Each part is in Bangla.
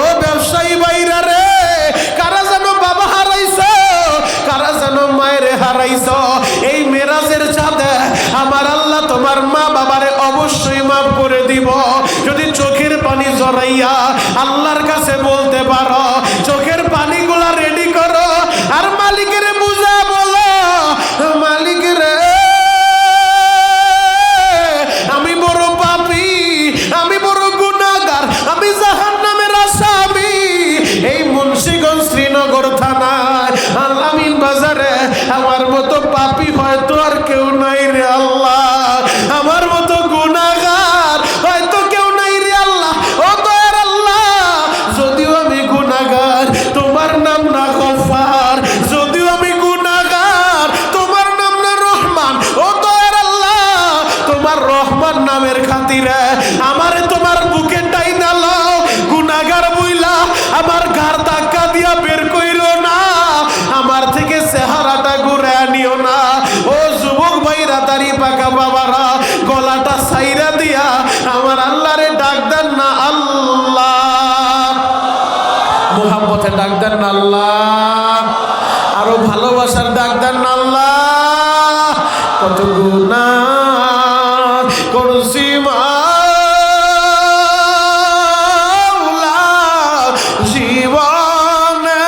ও ব্যবসায়ী ভাইরা রে, কারা যেন বাবা হারাইছো, কারা যেন মায়ের হারাইছো, এই মেরাজের চাঁদে আমার আল্লাহ তোমার মা বাবারে অবশ্যই মাফ করে দিব। যদি চোখের পানি জড়াইয়া আল্লাহর কাছে বলতে পারো, চোখের পানিগুলা রেডি করো আর মালিকের বুঝা বলো, মালিক রে আমি বড় পাপী, আমি বড় গুনাহগার, আমি জাহান্নামের আসামি। এই মুন্সিগঞ্জ শ্রীনগর থানায় আল-আমিন বাজারে আমার মতো পাপী হয়তো আর কেউ নাই রে আল্লাহ, আমার মতো গুনাহগার হয়তো কেউ নাই রে আল্লাহ। ও দয়ার আল্লাহ, যদিও আমি গুনাহগার তোমার নাম না গফফার, যদিও আমি গুনাহগার তোমার নাম না রহমান। ও দয়ার আল্লাহ, তোমার রহমান নামের খাতিরে আমারে তোমার বুকে টাইনা লও, গুনাহগার বইলা আমার ঘাড় ধাক্কা দিয়া বের কইরো না, আমার থেকে চেহারাটা ঘুরে আনিও না। ও যুবক ভাইরা, দাড়ি পাকা বাবারা, গলাটা সাইরা দিয়া আমার আল্লাহরে ডাক দেন না আল্লাহ, মুহাব্বতে ডাক দেন না আল্লাহ, আরো ভালোবাসার ডাক দেন না আল্লাহ। কত গুনাহ করছি মাওলা জীবনে,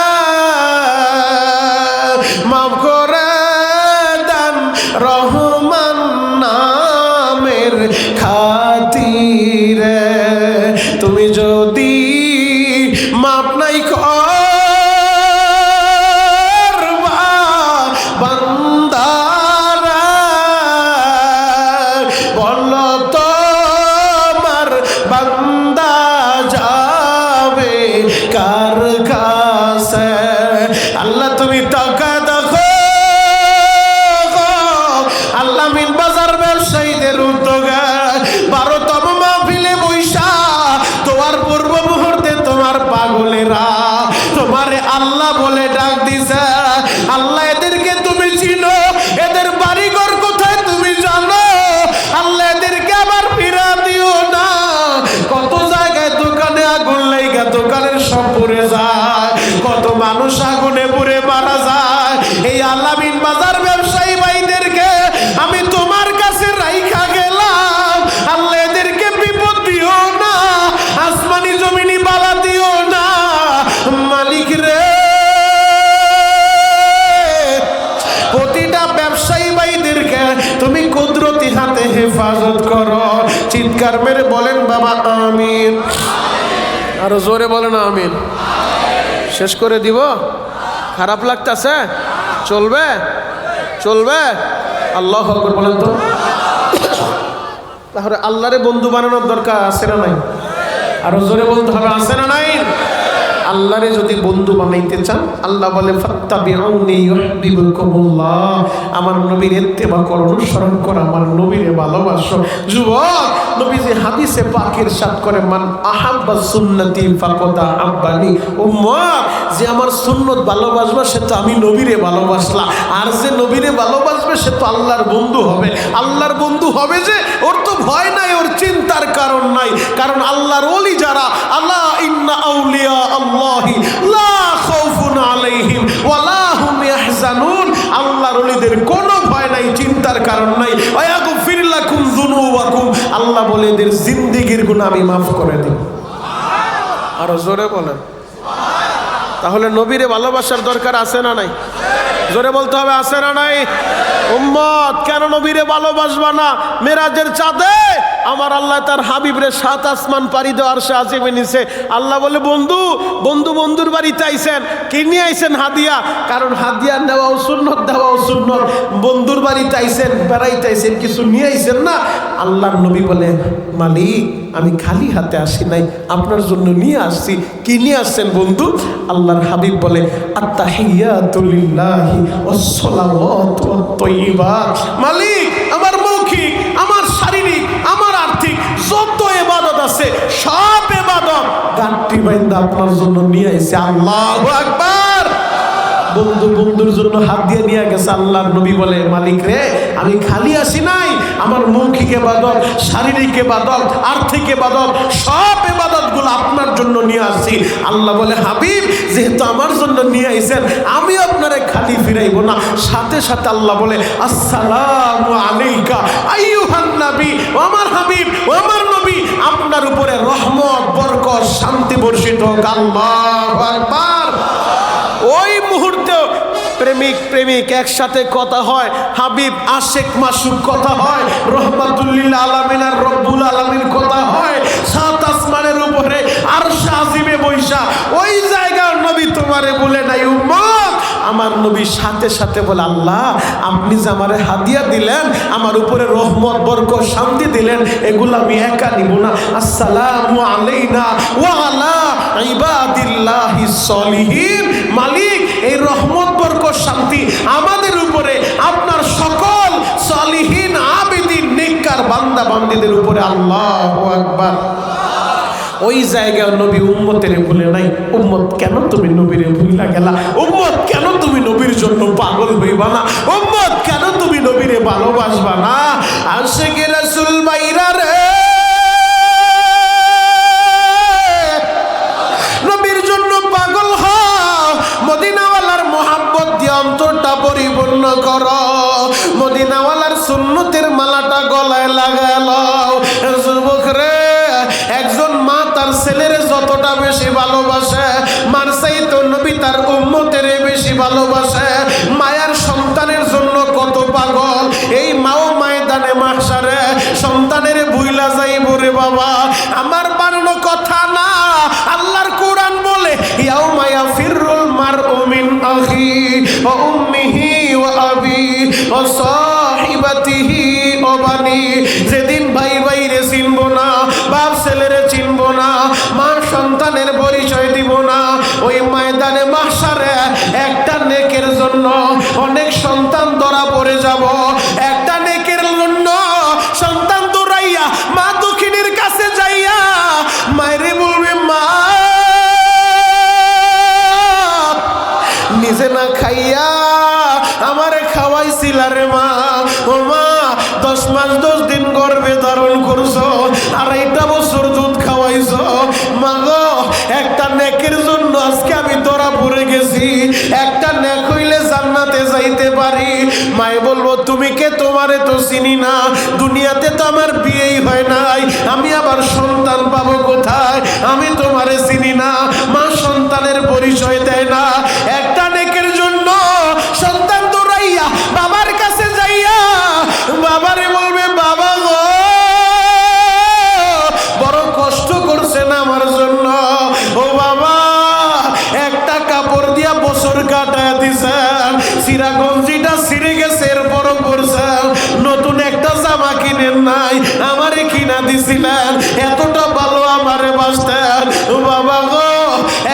মাফ করে দেন রহমান নামের খাতিরে। তুমি যদি মাপ নাই করবা বান্দারা, বলো তোমার বান্দা যাবে কার কাছে। আল্লাহ তুমি টাকা দেখো, আল-আমিন বাজার ব্যবসায়ীদের উদ্যোগে 12তম মাহফিলে বৈশা তোমার পূর্ব মুহূর্তে তোমার পাগলেরা তোমারে আল্লাহ বলে ডাক দিছে। আল্লাহ এদেরকে তুমি চিনো, এদের বাড়িঘর কোথায় তুমি জানো, আল্লাহ এদেরকে আবার ফিরা দিও না। কত জায়গায় দোকানে আগুন লাইগা দোকানের সব পুড়ে যায়, কত মানুষ আগুনে পুড়ে মারা যায়। এই আল-আমিন বাজার ব্যবসায়ী ভাইদেরকে আমি তোমার কাছে রাইখা গেলাম, আল্লাহ এদেরকে বিপদ দিও না, আসমানি জমিনি বালা দিও না। মালিক রে, প্রতিটা ব্যবসায়ী ভাইদেরকে তুমি কুদরতি হাতে হেফাজত করো। চিৎকার মেরে বলেন বাবা আমিন, আরো জোরে বলেন আমিন। শেষ করে দিব? খারাপ লাগতেছে? চলবে? চলবে? আল্লাহু আকবার বলেন তো। তাহলে আল্লাহরে বন্ধু বানানোর দরকার আছে না নাই? আরো জোরে বলতে হবে, আছে না নাই? আল্লাহরে যদি বন্ধু বানাইতে চান, আল্লাহ বলে ফাত্তাবিউনি ইউহিব্বুকুমুল্লাহ, আমার নবীর ইত্তেবা করো, অনুসরণ করো, আমার নবীরে ভালোবাসো। যুবক, নবীজি হাদিসে পাক ইরশাদ করে, মান আহাব্বা সুন্নতি ফাকাদ আহাব্বানি। উম্মত, যে আমার সুন্নত ভালোবাসবে সে তো আমি নবীরে ভালোবাসলা, আর যে নবীরে ভালোবাসবে সে তো আল্লাহর বন্ধু হবে। আল্লাহর বন্ধু হবে যে, ওর তো ভয় নাই, ওর চিন্তার কারণ নাই, কারণ আল্লাহর ওলি যারা, আল্লাহ ইন্না আউলিয়া আল্লাহি লা খাউফুন আলাইহিম ওয়া লা হুম ইয়াহজানুন, আল্লাহর ওলিদের কোনো ভয় নাই, চিন্তার কারণ নাই। ওয়ায়াগফির লাকুম যুনুবাকুম, আল্লাহ বলে এদের জিন্দেগীর গুনাহ আমি মাফ করে দিই। আরো জোরে বলেন। তাহলে নবীরে ভালোবাসার দরকার আছে না নাই? জোরে বলতে হবে, আছে না নাই? উম্মত, কেন নবীরে ভালোবাসবা না? মেরাজের চাঁদে আমার আল্লাহ তার হাবিবরে 7 আসমান পাড়ি দেওয়ার সে আজিমে নিছে। আল্লাহ বলে, বন্ধু বন্ধু বন্ধুর বাড়িতে আইছেন, কি নিয়ে আইছেন? হাদিয়া। কারণ হাদিয়া নেওয়াও সুন্নত, দেওয়াও সুন্নত। বন্ধুর বাড়িতে আইছেন, বেড়াইতে আইছেন, কিছু নিয়ে আইছেন না। আল্লাহর নবী বলে, মালিক আমি খালি হাতে আসি নাই, আপনার জন্য নিয়ে আসছি। কি নিয়ে আসছেন বন্ধু? আল্লাহর হাবিব বলে, আত্তাহিয়াতু লিল্লাহি ওয়াস সালাওয়াতু ওয়াত তাইয়্যিবাত। মালিক আমার মৌখিক, আমার শারীরিক, আমার আর্থিক যত ইবাদত আছে সব ইবাদত গাঁটটি বাইন্দা আপনার জন্য নিয়ে আইছে। আল্লাহু আকবার। বন্ধু বন্ধুর জন্য হাত দিয়ে নিয়ে গেছে। আল্লাহর নবী বলে, মালিক রে, আমি খালি আসি নাই, আমার মৌখিক ইবাদত, শারীরিক ইবাদত, আর্থিক ইবাদত, সব ইবাদতগুলো আপনার জন্য নিয়ে আসছি। আল্লাহ বলে, হাবিব যেহেতু আমার জন্য নিয়ে আইছেন, আমি আপনারে খালি ফিরাইব না। সাথে সাথে আল্লাহ বলে, আসসালামু আলাইকা আইয়ুহান নবী, ও আমার হাবিব, ও আমার নবী, আপনার উপরে রহমত, বরকত, শান্তি বর্ষিত হোক। আল্লাহু আকবার। ওই মুহূর্তে প্রেমিক প্রেমিক একসাথে কথা হয়, হাবিব আশেক মাসুক কথা হয়, রহমাতুল্লিল আলামিন আর রব্বুল আলামিন কথা হয়, সাত আসমানের উপরে আরশ আজিমে বৈশা ওই জায়গার নবী তোমারে বলে নাই উম্মত, আমার নবী সাথে সাথে বলে, আল্লাহ আপনি যে আমারে হাদিয়া দিলেন, আমার উপরে রহমত, বরকত, শান্তি দিলেন, এগুলো আমি একা নিব না। আসসালামু আলাইনা ওয়া আলা ইবাদিল্লাহিস সলিহিন। মালিক, এই রহমত, বরকত, শান্তি আমাদের উপরে, আপনার সকল সলিহিন আবিদিন নেককার বান্দা বান্দীদের উপরে। আল্লাহু আকবার। ওই জায়গায় নবী উম্মতের ভুলে নাই। উম্মত কেন তুমি নবীরে ভুইলা গেলা? উম্মত কেন তুমি নবীর জন্য পাগল হইবা না? উম্মত কেন তুমি নবীরে ভালোবাসবা না? আশিকে রাসূল বাইরা রে, নবীর জন্য পাগল হও, মদিনাওয়ালার মোহাব্বত দিয়ে অন্তরটা পরিপূর্ণ করো, মদিনাওয়ালার সুন্নতের মালাটা গলায় লাগালো। যুবক রে, একজন মা তার ছেলের যতটা বেশি ভালোবাসে, মার চাইতে নবী তার উম্মতের বেশি ভালোবাসে। মায়ার সন্তানের জন্য কত পাগল, এই মাও ময়দানে মাহশারে সন্তানের ভুইলা যাইব রে বাবা। আমার বানানো কথা না, আল্লাহর কোরআন বলে, ইয়াউমা ইয়াফিরুল মারউ মিন আখি ওয়া উম্মিহি ওয়া আবি ওয়া সাহিবাতিহি ওয়া বানি। যেদিন ভাই ভাইরে চিনবো না, বাপ ছেলেরে চিনবো না, মা সন্তানের পরিচয় দিব না, ওই ময়দানে মাহশারে একটা নেকের জন্য অনেক সন্তান ধরা পড়ে যাব। একটা নেকের জন্য সন্তান দৌড়াইয়া মা দক্ষিণের কাছে যাইয়া মায়েরে বলবে, মা নিজে না খাইয়া আমারে খাওয়াইছিলা রে মা। ও মা, 10 মাস 10 দিন গর্ভে ধারণ করছো, 2.5 বছর দুধ খাওয়াইছো। মা গো, একটা নেকের জন্য আজকে আমি ধরা পড়ে গেছি। একটা নেক হইলে জান্নাতে যাইতে পারি। মায়ে বলবো, তুমি কে? তোমারে তো চিনি না, দুনিয়াতে তো আমার বিয়েই হয় নাই, আমি আবার সন্তান পাবো কোথায়? আমি তোমারে চিনি না। মা সন্তানের পরিচয় দেয় না। একটা নেকের জন্য সন্তান দৌড়াইয়া বাবার কাছে যাইয়া বাবারে বলবে, বাবা গো, বড় কষ্ট করছেন আমার জন্য। ও বাবা, একটা কাপড় দিয়া বছর কাটায় দিছেন, সিরা গঞ্জিটা ছিঁড়ে গেছে, এরপরও পরছেন, নতুন একটা জামা কিনেন নাই, আমারে কিনা দিছিলেন, এতটা ভালো আমারে বাসতেন। ও বাবা গো,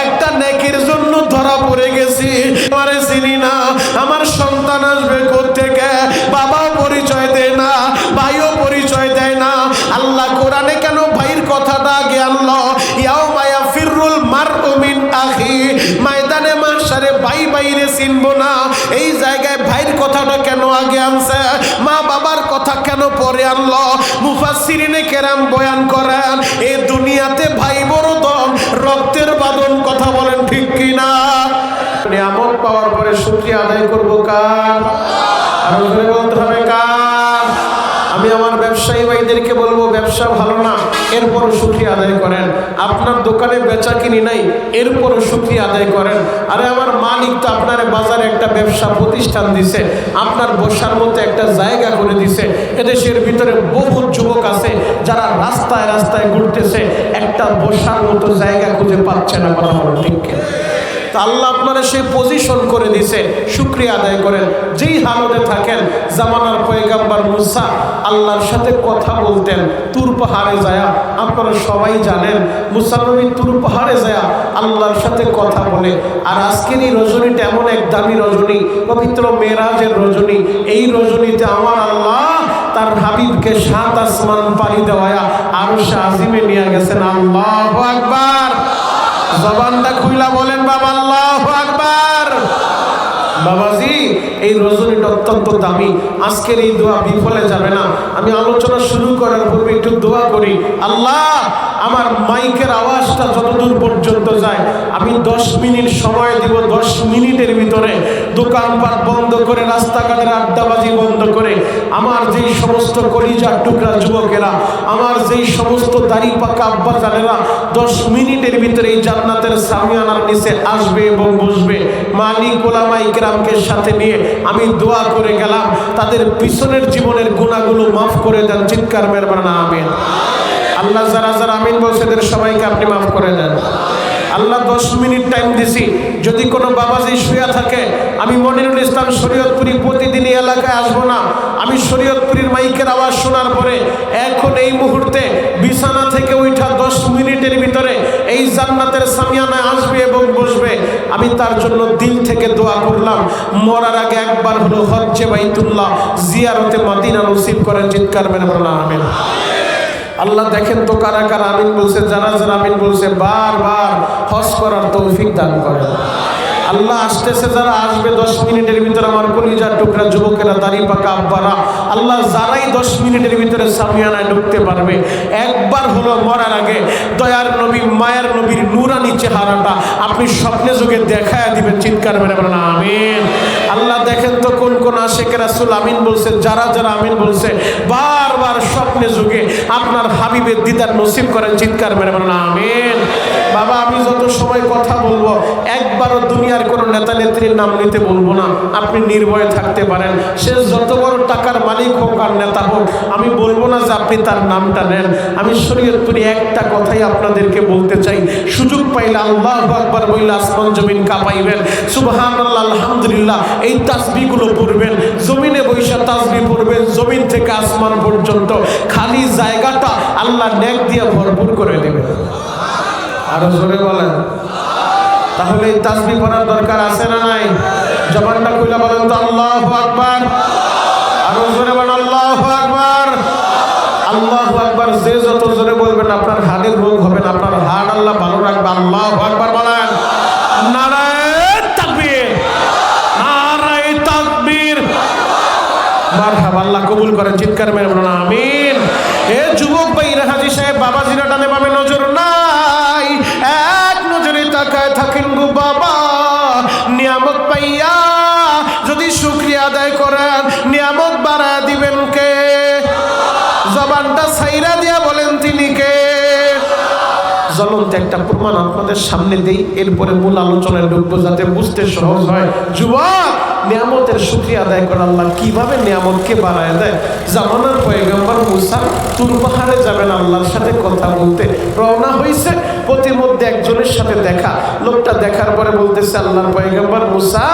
একটা নেকির জন্য ধরা পড়ে গেছি, আমারে চিনি না, আমার সন্তান আসবে কোত্থেকে? বাবাও পরিচয় দেয় না, ভাইও পরিচয় দেয় না। আল্লাহ কোরআনে কেন ভাইয়ের কথাটা আগে আনলো? ইয়াউমা ইয়াফিরুল মারউ মিন আখি। ময়দানে মাহশারে ভাই ভাইরে চিনবো না, এই জায়গায় ভাইয়ের কথাটা কেন আগে আনছে? মা বাবার কথা কেন পরে আনলো? মুফাসসিরিনে কেরাম বয়ান করেন, এই দুনিয়াতে ভাই বড় দম, রক্তের বাঁধন। কথা বলেন ঠিক কিনা? নিয়ামত পাওয়ার পরে শুকরিয়া আদায় করব কার? আর জোরে বলতে হবে কার? আমি আমার ব্যবসায়ী ভাইদেরকে বলবো, ব্যবসা ভালো না, এরপরও শুকরিয়া আদায় করেন। আপনার দোকানে বেচা কিনি নাই, এরপরও শুকরিয়া আদায় করেন। আরে আমার মালিক তো আপনার বাজারে একটা ব্যবসা প্রতিষ্ঠান দিছে, আপনার বসার মতো একটা জায়গা করে দিছে। এদেশের ভিতরে বহু যুবক আছে যারা রাস্তায় রাস্তায় ঘুরতেছে, একটা বসার মতো জায়গা খুঁজে পাচ্ছে না। কথা বলো ঠিক? আল্লাহ আপনারা সেই পজিশন করে দিছে, শুকরিয়া আদায় করেন। যেই হালতে থাকেন, জামানার পয়গাম্বর মুসা আল্লাহর সাথে কথা বলতেন তুর পাহাড়ে যায়া। আপনারা সবাই জানেন, মুসা নবী তুর পাহাড়ে যায়া আল্লাহর সাথে কথা বলে। আর আজকের এই রজনীটা এমন এক দামি রজনী, পবিত্র মেরাজের রজনী। এই রজনীতে আমার আল্লাহ তার হাবিবকে 7 আসমান পাড়ি দেওয়া আরশ আজিমে নিয়ে গেছেন। আল্লাহু আকবার। জবানটা খুইলা বলেন বাবা, আল্লাহু আকবার। বাবাজি, এই রজনীটা অত্যন্ত দামি। আজকের এই দোয়া বিফলে যাবে না। আমি আলোচনা শুরু করার পূর্বে একটু দোয়া করি। আল্লাহ, আমার মাইকের আওয়াজটা যতদূর পর্যন্ত যায়, আমি 10 মিনিট সময় দিব। 10 মিনিটের ভিতরে দোকানপাট বন্ধ করে, রাস্তাঘাটের আড্ডাবাজি বন্ধ করে, আমার যেই সমস্ত কলিজার টুকরা যুবকেরা, আমার যেই সমস্ত দাড়ি পাকা আব্বা জানেরা 10 মিনিটের ভিতরে এই জান্নাতের সামিয়ানার নিচে আসবে এবং বসবে। মালিক ওলামা ইকরামকে সাথে নিয়ে আমি দোয়া করে গেলাম, তাদের পিছনের জীবনের গুনাহগুলো মাফ করে দেন। চিৎকার মেরে বলেন আমিন। আল্লাহ যারা যারা আমিন বলছে এদের সবাইকে আপনি মাফ করে দেন। আল্লাহ 10 মিনিট টাইম দিছি। যদি কোনো বাবাজি শুয়ে থাকে, আমি মনিরুল ইসলাম শরীয়তপুরি প্রতিদিন এই এলাকায় আসবো না। আমি শরীয়তপুরীর মাইকের আওয়াজ শোনার পরে এখন এই মুহূর্তে বিছানা থেকে উঠা 10 মিনিটের ভিতরে এই জান্নাতের সামিয়ানায় আসবে এবং বসবে। আমি তার জন্য দিল থেকে দোয়া করলাম, মরার আগে একবার হলো হজ্জে বাইতুল্লাহ জিয়ারতে মদিনা নসিব করেন। চিৎকার মেরে বলেন আমিন। আল্লাহ দেখেন তো কারা কারা আমিন বলছে। যারা যারা আমিন বলছে বারবার হজ করার তৌফিক দান করেন। আল্লাহ আসতেছে, যারা আসবে 10 মিনিটের ভিতরে, আমার কলিজার টুকরা যুবকেরা, দাড়ি পাকা আব্বারা, আল্লাহ যারাই 10 মিনিটের ভিতরে সামিয়ানায় ঢুকতে পারবে, একবার হলো মরার আগে দয়ার নবী মায়ের নবীর নূরানি চেহারাটা আপনি স্বপ্নে যুগে দেখায় দিবেন। চিৎকার মেরে বলেন আমিন। আল্লাহ দেখেন তো কোন কোন আশিকে রাসূল আমিন বলছে। যারা যারা আমিন বলছে বারবার স্বপ্নে যুগে আপনার হাবিবের দিদার নসিব করেন। চিৎকার মেরে বলেন আমিন। বাবা, আমি যত সময় কথা বলবো একবারও দুনিয়ার কোনো নেতা নেত্রীর নাম নিতে বলবো না। আপনি নির্ভয়ে থাকতে পারেন। সে যত বড় টাকার মালিক হোক আর নেতা হোক, আমি বলবো না যে আপনি তার নামটা নেন। আমি শরীয়তপুরি একটা কথাই আপনাদেরকে বলতে চাই, সুযোগ পাইলে আল্লাহু আকবার বইলে আসমান জমিন কাঁপাইবেন, সুবহানাল্লাহ আলহামদুলিল্লাহ এই তাসবিহগুলো পড়বেন, জমিনে বৈশা তাসবিহ পড়বেন, জমিন থেকে আসমান পর্যন্ত খালি জায়গাটা আল্লাহ নেক দিয়ে ভরপুর করে দেবেন। আরো জোরে বলেন। তাহলে এই তাসবিহ পড়ার দরকার আছে না নাই? জবানটা খুলে বলেন তো আল্লাহু আকবার। আরো জোরে বলেন আল্লাহু আকবার। আল্লাহু আকবার। যে যত জোরে বলবেন আপনার হাড়ের রোগ হবে না, আপনার হাড় আল্লাহ ভালো রাখবে। আল্লাহু আকবার বলেন। নারায়ে তাকবীর, নারায়ে তাকবীর। মারহাবা। আল্লাহ কবুল করেন। চিৎকার মেরে বলেন আমিন। এ যুবক ভাইরা, হাজী সাহেব বাবাজিরা ডানে বামে নজর নাই, এক নজরে তাকায় থাকেন গো বাবা। নিয়ামত পাইয়া যদি শুকরিয়া আদায় করেন, নিয়ামত বাড়ায় দিবেন কে? জবানটা ছাইরা দিয়া বলেন তিনি কে? জ্বলন্ত একটা প্রমাণ আপনাদের সামনে দেই, এরপরে মূল আলোচনায় ঢুকবো যাতে বুঝতে সহজ হয়। যুবক, নিয়ামতের শুকরিয়া আদায় করে আল্লাহ কিভাবে নিয়ামতকে বাড়ায় দেয়। জামানার পয়গম্বর মুসা তুর পাহাড়ে যাবেন আল্লাহর সাথে কথা বলতে, রওনা হয়েছে। প্রতিমধ্যে একজনের সাথে দেখা, লোকটা দেখার পরে বলতেছে, আল্লাহর পয়গম্বর মুসা,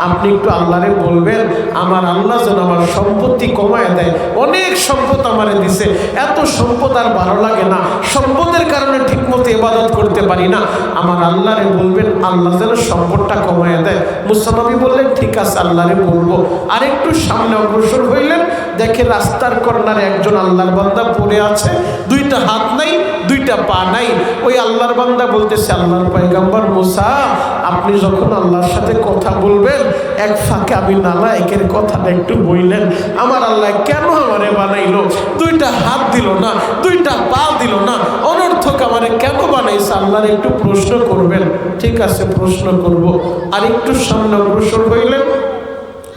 আপনি একটু আল্লাহরে বলবেন আমার আল্লাহ যেন আমার সম্পত্তি কমায় দেয়। অনেক সম্পদ আমারে দিছে, এত সম্পদ আর ভালো লাগে না, সম্পদের কারণে ঠিকমতো ইবাদত করতে পারি না। আমার আল্লাহরে বলবেন আল্লাহ যেন সম্পদটা কমায় দেয়। মুসা নবী বললেন ঠিক আছে, আল্লাহরে বলবো। আর একটু সামনে অগ্রসর হইলেন, দেখে রাস্তার কর্নারে একজন আল্লাহর বান্দা পড়ে আছে, দুইটা হাত নাই, দুইটা পা নাই। ওই আল্লাহর বান্দা বলতেছে, আল্লাহর পয়গম্বর মুসা, আপনি যখন আল্লাহর সাথে কথা বলবেন এক ফাঁকে আমি নালায়েকের কথাটা একটু বললেন। আমার আল্লাহ কেন আমারে বানাইলো? দুইটা হাত দিল না, দুইটা পা দিল না, অনর্থক আমারে কেন বানাইছে? আল্লাহর একটু প্রশ্ন করবেন। ঠিক আছে, প্রশ্ন করব। আর একটু সামনে অগ্রসর হইলেন,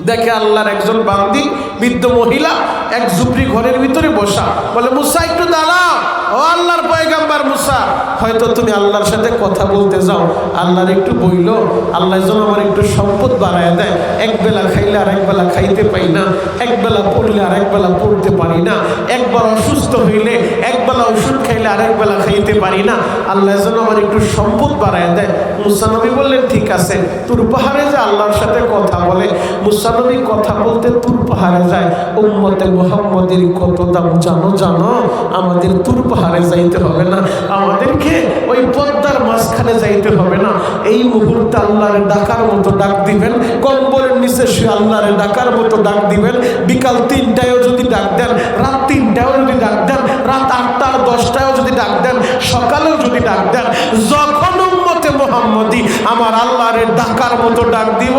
দেখে আল্লাহর একজন বান্দি, বৃদ্ধ মহিলা, এক ঝুপড়ি ঘরের ভিতরে বসা। বলে, মুসা একটু দাঁড়াও। ও আল্লাহর পয়গম্বর মুসা, হয়তো তুমি আল্লাহর সাথে কথা বলতে যাও, আল্লাহর একটু বইল আল্লাহ যেন আমার একটু সম্পদ বাড়ায় দেয়। এক বেলা খাইলে আর এক বেলা খাইতে পাই না, এক বেলা পড়লে আর এক বেলা পড়তে পারি না, একবার অসুস্থ হইলে এক বেলা ওষুধ খাইলে আর এক বেলা খাইতে পারি না, আল্লাহ যেন আমার একটু সম্পদ বাড়ায় দেয়। মুসা নবী বললেন ঠিক আছে। তুর পাহাড়ে যে আল্লাহর সাথে কথা বলে, মুসা নবী কথা বলতে তুর পাহাড়ে যায়। উম্মতে মুহাম্মদের কত দাম জানো? জানো, আমাদের তুর পাহাড়ে যাইতে হবে না, আমাদেরকে ওই পদ্মার মাঝখানে যাইতে হবে না। এই মুহূর্তে আল্লাহরে ডাকার মতো ডাক দিবেন, কম্বলের নিচে শুয়ে আল্লাহরে ডাকার মতো ডাক দিবেন। বিকাল 3টায়ও যদি ডাক দেন, রাত 3টায়ও যদি ডাক দেন, রাত 8টা 10টায়ও যদি ডাক দেন, সকালেও যদি ডাক দেন, যখন উম্মতে মুহাম্মদী আমার আল্লাহরে ডাকার মতো ডাক দিব,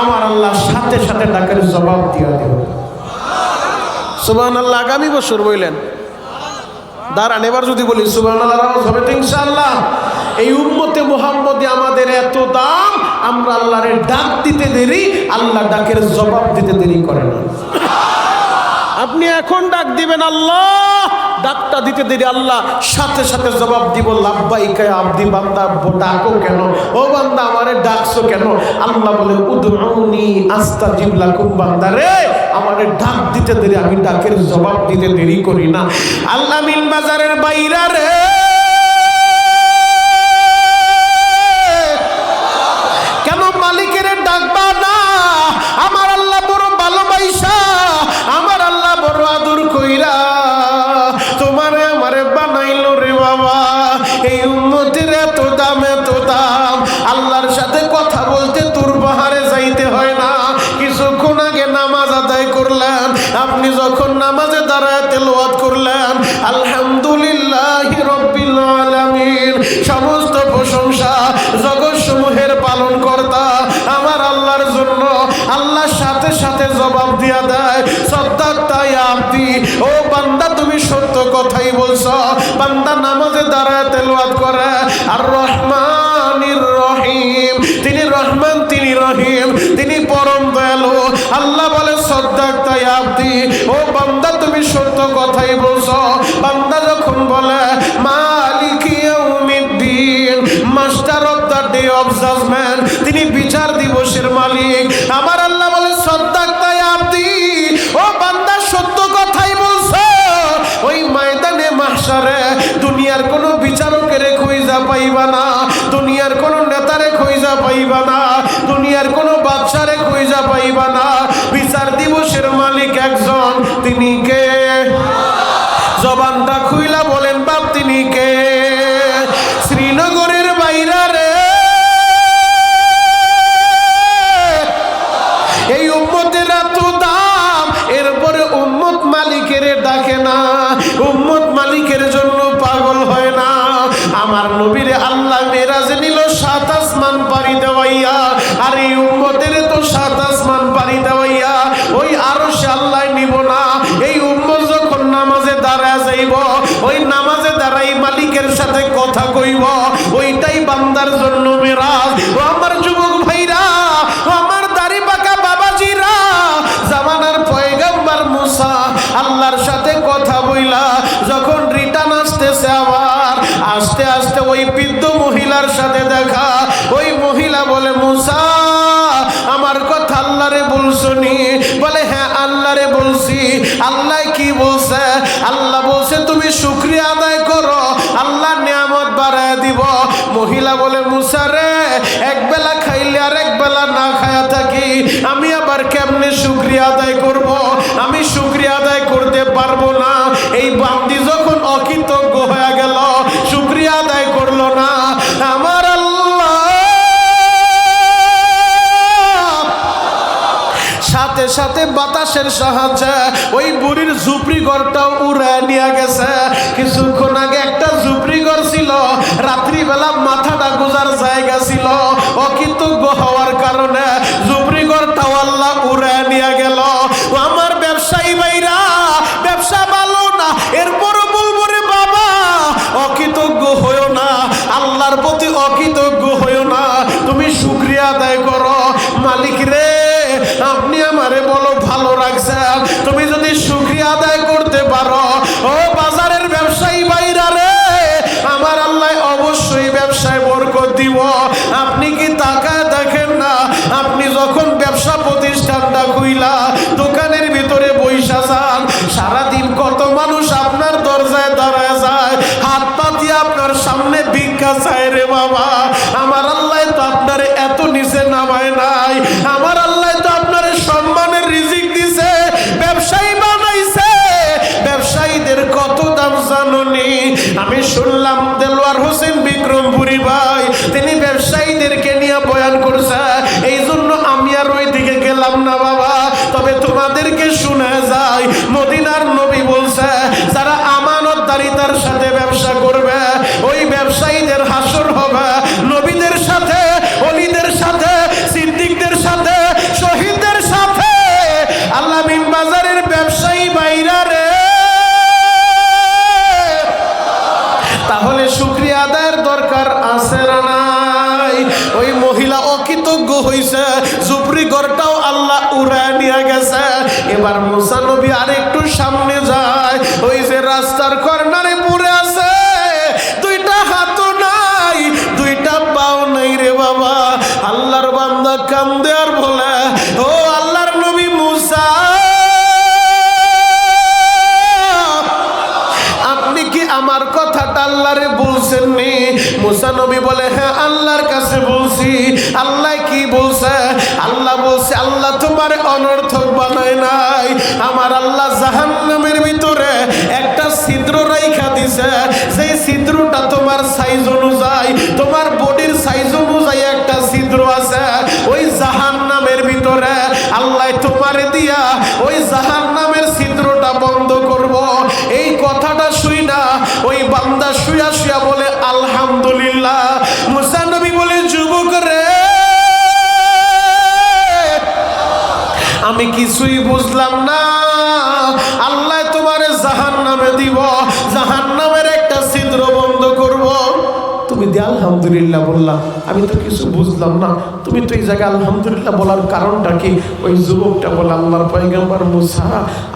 আমার আল্লাহ সাথে সাথে ডাকের জবাব দিয়া দেব। সুবহানাল্লাহ। আগামী বছর বললেন দাঁড়ান, এবার যদি বলি সুবহানাল্লাহ আওয়াজ হবে তো ইনশাআল্লাহ। এই উম্মতে মুহাম্মদে আমাদের এত দাম, আমরা আল্লাহরে ডাক দিতে দেরি, আল্লাহ ডাকের জবাব দিতে দেরি করে না। আপনি এখন ডাক দিবেন আল্লাহ, ডাকটা দিতে দেরি, আল্লাহ সাথে সাথে জবাব দিব। লাব্বাইকা ইয়া আবদি, বান্দা ডাকো কেন, ও বান্দা আমারে ডাকছো কেন? আল্লাহ বলে উদউনি আস্তাজিব লাকুম, বান্দা রে আমারে ডাক দিতে দেরি, আমি ডাকের জবাব দিতে দেরি করি না। আল্লাহ মিন বাজারের বাইরা রে, কেন মালিকের ডাকবা না? আমার আল্লাহ বড় ভালোবাসা, আমার আল্লাহ বড় আদর কইরা তোমারে আমারে বানাইলো রে বাবা। এই উম্মতের এত দাম, এত দাম, আল্লাহর সাথে কথা বলতে তোর পাহাড়ে যাইতে হয় না। কিছুক্ষণ আগে নামাজ আদায় করলেন, আপনি যখন নামাজে দাঁড়ায় তেলাওয়াত করলেন আলহামদুলিল্লাহি রাব্বিল আলামিন, সমস্ত প্রশংসা জগৎ সমূহের পালন কর্তা আমার আল্লাহর জন্য, আল্লাহর সাথে সাথে জবাব দিয়া দেয় সাদাক্তা ইয়া আবদি, ও বান্দা তুমি সত্য কথাই বলছো। বান্দা নামাজে দাঁড়ায় তেলাওয়াত করে আর রহমানির রহিম, তিনি রহমান, তিনি রহিম, তিনি পরম দয়ালু। আল্লাহ বলে সাদাক্তা ইয়া আবদি, ও বান্দা তুমি সত্য কথাই বলছো। বান্দা যখন বলে মালিকি ইয়াউমিদ্দিন, master of the day of judgment, তিনি বিচার দিবসের মালিক, আমার আল্লাহ বলে সাদাক্তা ইয়া আবদি, ও বান্দা সত্য কথাই বলছো। ওই ময়দানে মাহশারে দুনিয়ার কোনো বিচারকের খুঁজা পাইবা না, দুনিয়ার কোনো নেতারে খুঁজা পাইবা না, দুনিয়ার কোনো বাদশারে খুঁজা পাইবা না। বিচার দিবসের মালিক একজন, তিনি কে? জবানটা খুইলা বলেন বাপ, তিনি কে? শ্রীনগরের বাইরা রে, এই উম্মতের এত দাম, এরপরে উম্মত মালিকের ডাকে না, উম্মত মালিকের জন্য পাগল হয় না। আমার নবীরে আল্লাহ মেরাজে নিল 7 আসমান পাড়ি দেওয়াইয়া, আর এই উম্মতের তো 7 আসমান পাড়ি দেওয়াইয়া ওই আরশে আল্লাহ নিব না। এই উম্মত যখন নামাজে দাঁড়ায় যাইব, ওই নামাজে দাঁড়াই মালিকের সাথে কথা কইব, ওইটাই বান্দার জন্য মেরাজ। ও আমার যুবক ভাইরা, ও আমার দাড়ি পাকা বাবাজিরা, জামানার পয়গম্বর মুসা আল্লাহর সাথে কথা বইলা যখন রিটার্ন আসতেছে, আবার আস্তে আস্তে ওই বৃদ্ধ মহিলার সাথে দেখা। ওই মহিলা বলে মুসা আমার কথা আল্লাহরে বলছনি? বলে হ্যাঁ আল্লাহরে বলছি। আল্লাহ কি বলছে? আল্লাহ বলছে তুমি শুকরিয়া আদায় করো, আল্লাহ নিয়ামত বাড়ায় দিব। মহিলা বলে মুসা রে, এক বেলা খাইলে আর এক বেলা না খায়া থাকি, আমি আবার কেমনে শুকরিয়া আদায় করব? আমি শুকরিয়া আদায় করতে পারবো না। এই বান্দি যখন অকৃতজ্ঞ হয়ে গেল, শুকরিয়া আদায় করলো না, আমার আল্লাহ সাথে সাথে বাতাসের সাহায্যে ওই বুড়ির ঝুপড়ি ঘরটাও উড়ে নিয়ে গেছে। কিছুক্ষণ আগে একটা ঝুপড়ি ঘর ছিল, রাত্রিবেলা মাথাটা গোজার জায়গা ছিল, অকৃতজ্ঞ হওয়ার কারণে ঝুপড়ি ঘরটাও আল্লাহ উড়ে নিয়ে গেল। আমার ব্যবসায়ী ভাইরা, ব্যবসা ভালো না, এরপরও বলবো রে বাবা অকৃতজ্ঞ হইও না, আল্লাহর প্রতি অকৃতজ্ঞ হইও না, তুমি শুকরিয়া আদায় করো। মালিক রে আপনি আমারে বলো ভালো রাখছেন, তুমি যদি শুকরিয়া আদায় করতে পারো, ও বাজারের ব্যবসায়ী ভাইরা রে, আমার আল্লাহ অবশ্যই ব্যবসায় বরকত দিব। আপনি কি তাকায় দেখেন না, আপনি যখন ব্যবসা প্রতিষ্ঠানটা খুইলা দোকানের ভিতরে বইসা যান, সারাদিন কত মানুষ আপনার দরজায় দাঁড়ায় যায়, হাত পাতিয়া আপনার সামনে ভিক্ষা চায় রে বাবা। আমার আল্লাহ তো আপনার এত নিচে নামায় নাই, আমার আল্লাহ তো আপনার সম্মানের রিজিক দিছে, ব্যবসায়ী বানাইছে। ব্যবসায়ীদের কত দাম জানুনি? আমি শুনলাম দেলোয়ার হোসেন বিক্রমপুরী ভাই, তিনি ব্যবসায়ীদেরকে নিয়ে বয়ান করছে, এই জন্য আমি আর ওই দিকে গেলাম না বাবা। তবে তোমাদেরকে শুনে যায়, মদিনার নবী বলছে যারা আমানতদারিতার সাথে ব্যবসা করবে, ওই ব্যবসায়ীদের হাসর হবে নবীদের সাথে, ওলিদের সাথে, সিদ্দিকদের সাথে, মহিলা অকৃতজ্ঞ হইছে, ঝুপড়ি ঘরটাও আল্লাহ উড়ায় নিয়ে গেছে। এবার মুসা নবী আরেকটু সামনে যায়, ওই যে রাস্তার কর্নারে পড়ে আছে, দুইটা হাতও নাই, দুইটা পাও নাই রে বাবা। আল্লাহর বান্দা কান্দে আর বলে, ও আল্লাহর নবী মুসা, আপনি কি আমার কথাটা আল্লাহরে বলছেন নি? মুসা নবী বলে, হ্যাঁ আল্লাহর কাছে বলছি। আল্লাহ কি বলছে? আল্লাহ বলছে, আল্লাহ তোমার অনর্থক বানায় নাই। আমার আল্লাহ জাহান্নামের ভিতরে একটা ছিদ্র রাইখা দিছে, সেই ছিদ্রটা তোমার সাইজ অনুযায়ী, তোমার বডির সাইজ অনুযায়ী একটা ছিদ্র আছে। ওই জাহান্নামের ভিতরে আল্লাহ তোমারে দিয়া ওই জাহান্নামের ছিদ্রটা বন্ধ করব। এই কথাটা শুই না ওই বান্দা শুয়া শুয়া বলে আলহামদুলিল্লাহ। মুসা নবী বলে, যুবক রে, আমি কিছুই বুঝলাম না। আল্লাহ তোমারে জাহান্নামে দিব, জাহান্নামের একটা ছিদ্র বন্ধ করব। তুমি দিয়ে আলহামদুলিল্লাহ বললাম, আমি তো কিছু বুঝলাম না। তুমি তো এই জায়গায় আলহামদুলিল্লাহ বলার কারণটা কি? ওই যুবকটা বলে, আল্লাহর পয়গম্বর মুসা,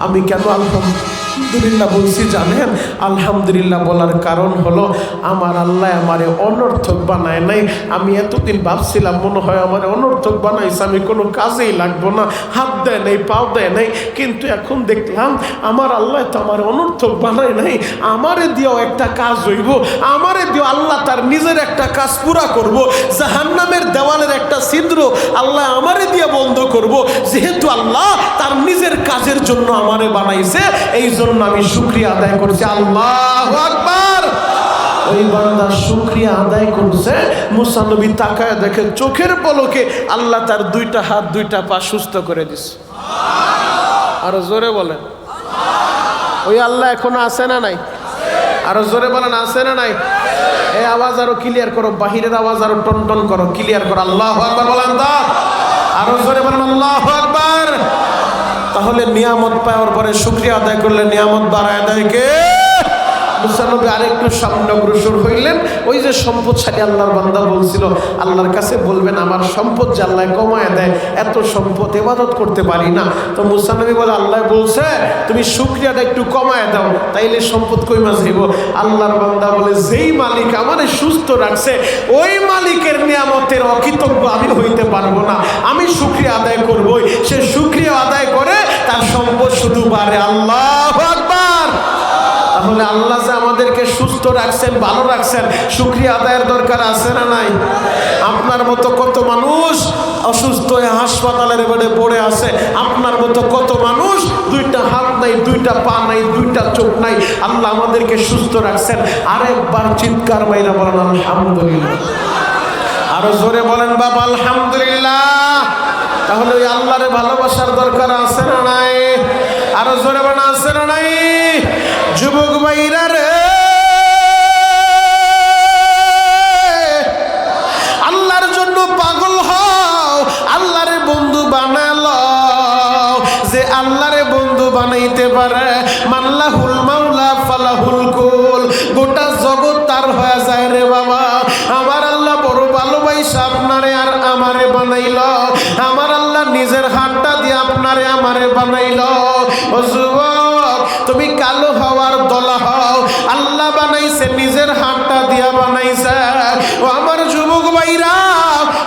আমি কেন আলহামদুলিল্লাহ বলছি জানেন? আলহামদুলিল্লাহ বলার কারণ হলো, আমার আল্লাহ আমারে অনর্থক বানায় নাই। আমি এতদিন ভাবছিলাম মনে হয় আমারে অনর্থক বানাইছে, আমি কোনো কাজেই লাগবো না, হাত দেয় নাই, পাও দেয় নাই। কিন্তু এখন দেখলাম আমার আল্লাহ তো আমার অনর্থক বানায় নাই, আমারে দিয়েও একটা কাজ হইব, আমারে দিয়েও আল্লাহ তার নিজের একটা কাজ পুরা করব। জাহান্নামের দেওয়ালের একটা ছিদ্র আল্লাহ আমারে দিয়ে বন্ধ করব। যেহেতু আল্লাহ তার নিজের কাজের জন্য আমারে বানাইছে, এই জন্য আমি শুকরিয়া আদায় করছি। আল্লাহু আকবার। ওই বান্দা শুকরিয়া আদায় করছে। মুসা নবী তাকায় দেখে চোখের পলকে আল্লাহ তার দুইটা হাত দুইটা পা সুস্থ করে দিছে। আরো জোরে বলেন, ওই আল্লাহ এখনো আছে না নাই? আরো জোরে বলেন, আছে না নাই? এই আওয়াজ আরো ক্লিয়ার করো, বাহিরের আওয়াজ আরো টন টন করো, ক্লিয়ার করো। আল্লাহু আকবার বলেন তো, আরো জোরে বলেন আল্লাহু আকবার। তাহলে নিয়ামত পাওয়ার পরে শুকরিয়া আদায় করলে নিয়ামত বাড়ায় দেয় কে? মুসা নবী আরেকটু সামনে অগ্রসর হইলেন। ওই যে সম্পদশালী আল্লাহর বান্দা বলছিল, আল্লাহর কাছে বলবেন আমার সম্পদ যে আল্লাহ কমায় দেয়, এত সম্পদ ইবাদত করতে পারি না। তো মুসা নবী বলে, আল্লাহ বলছে তুমি শুকরিয়াটা একটু কমায় দাও, তাইলে সম্পদ কইমা যাইব। আল্লাহর বান্দা বলে, যেই মালিক আমারে সুস্থ রাখছে, ওই মালিকের নিয়ামতের অকৃতজ্ঞ আমি হইতে পারবো না। আমি শুকরিয়া আদায় করবই। সে শুকরিয়া আদায় করে, তার সম্পদ শুধু বাড়ে। আল্লাহু আকবার। তাহলে আল্লাহ যে আমাদেরকে সুস্থ রাখছেন, ভালো রাখছেন, শুকরিয়া আদায়ের দরকার আছে না নাই? আপনার মতো কত মানুষ অসুস্থ হয়ে হাসপাতালের বেডে পড়ে আছে, আপনার মতো কত মানুষ দুইটা হাত নাই, দুইটা পা নাই, দুইটা চোখ নাই, আল্লাহ আমাদেরকে সুস্থ রাখছেন। আরেকবার চিৎকার মাইরা বলেন আলহামদুলিল্লাহ। আরো জোরে বলেন বাবা আলহামদুলিল্লাহ। তাহলে ওই আল্লাহরে ভালোবাসার দরকার আছে না নাই? আরো জোরে বলেন, আছে না নাই? যুবক ভাইরা রে, আল্লাহর জন্য পাগল হও, আল্লাহরে বন্ধু বানালো। যে আল্লাহরে বন্ধু বানাইতে পারে, মাল্লাহুল মাওলা ফালাহুল কুল, গোটা জগৎ তার হয়ে যায় রে বাবা। আমার আল্লাহ বড় ভালোবাসা আপনারে আর আমারে বানাইল। আমার আল্লাহ নিজের হাতটা দিয়ে আপনারে আমারে বানাইল। ও যুবক, তুমি কালো হওয়ার দলা হও, আল্লাহ বানাইছে নিজের হাতটা দিয়া বানাইছে। ও আমার যুবক ভাইরা,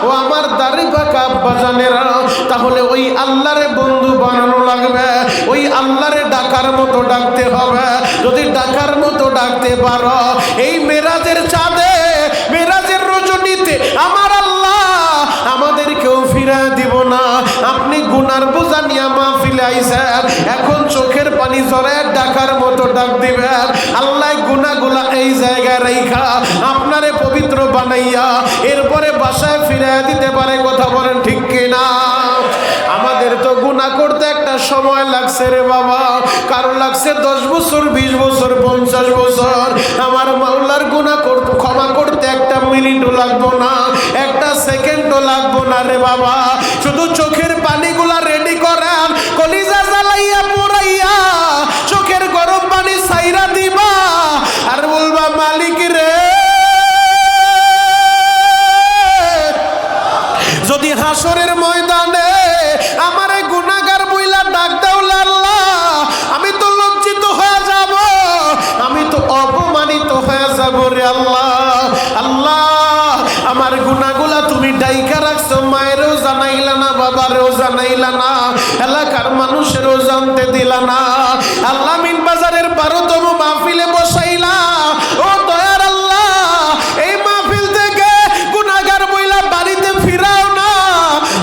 ও আমার দাড়ি পাকা আব্বাজানেরা, তাহলে ওই আল্লাহরে বন্ধু বানানো লাগবে। ওই আল্লাহরে ডাকার মতো ডাকতে হবে। যদি ডাকার মতো ডাকতে পারো, এই মেরাজের চাঁদে, মেরাজের রজনীতে আমার আল্লাহ আমাদেরকেও ফিরায় দিব না। আপনি গুনার বোঝা নিয়ে মাহফিলে আইছেন, এখন চোখের পানি ঝরে ডাকার মতো ডাক দিবেন। আল্লাহ গুনাহগুলা এই জায়গায় রাইখা আপনারে পবিত্র বানাইয়া এরপরে বাসায় ফিরায় দিতে পারে। কথা বলেন ঠিক কিনা? আমাদের তো গুনাহ করতে একটা সময় লাগছে রে বাবা। কারো লাগছে 10 বছর, 20 বছর, 50 বছর। আমার মাওলার গুনাহ করতে, ক্ষমা করতে একটা মিনিটও লাগবো না, একটা সেকেন্ডও লাগবো না রে বাবা। শুধু চোখের পানিগুলা রেডি করেন, কলিজা জ্বালাইয়া পুরাইয়া চোখের গরম পানি ছাইরা দিবা আর বলবা, মালিক রে হাসরের ময়দানে আমারে গুনাহগার বইলা ডাক দাও আল্লাহ, আমি তো লজ্জিত হয়ে যাব, আমি তো অপমানিত হয়ে যাব রে আল্লাহ। আল্লাহ আমার গুনাহগুলা তুমি ডাইকা রাখছো, মায়েরও জানাইলা না, বাবারও জানাইলা না, এলাকার মানুষেরও জানতে দিলা না। আল্লাহ মিন বাজারের 12তম মাহফিলে বসাইলা, ও দয়ার আল্লাহ এই মাহফিল থেকে গুনাহগার বইলা বাড়িতে ফিরাও না,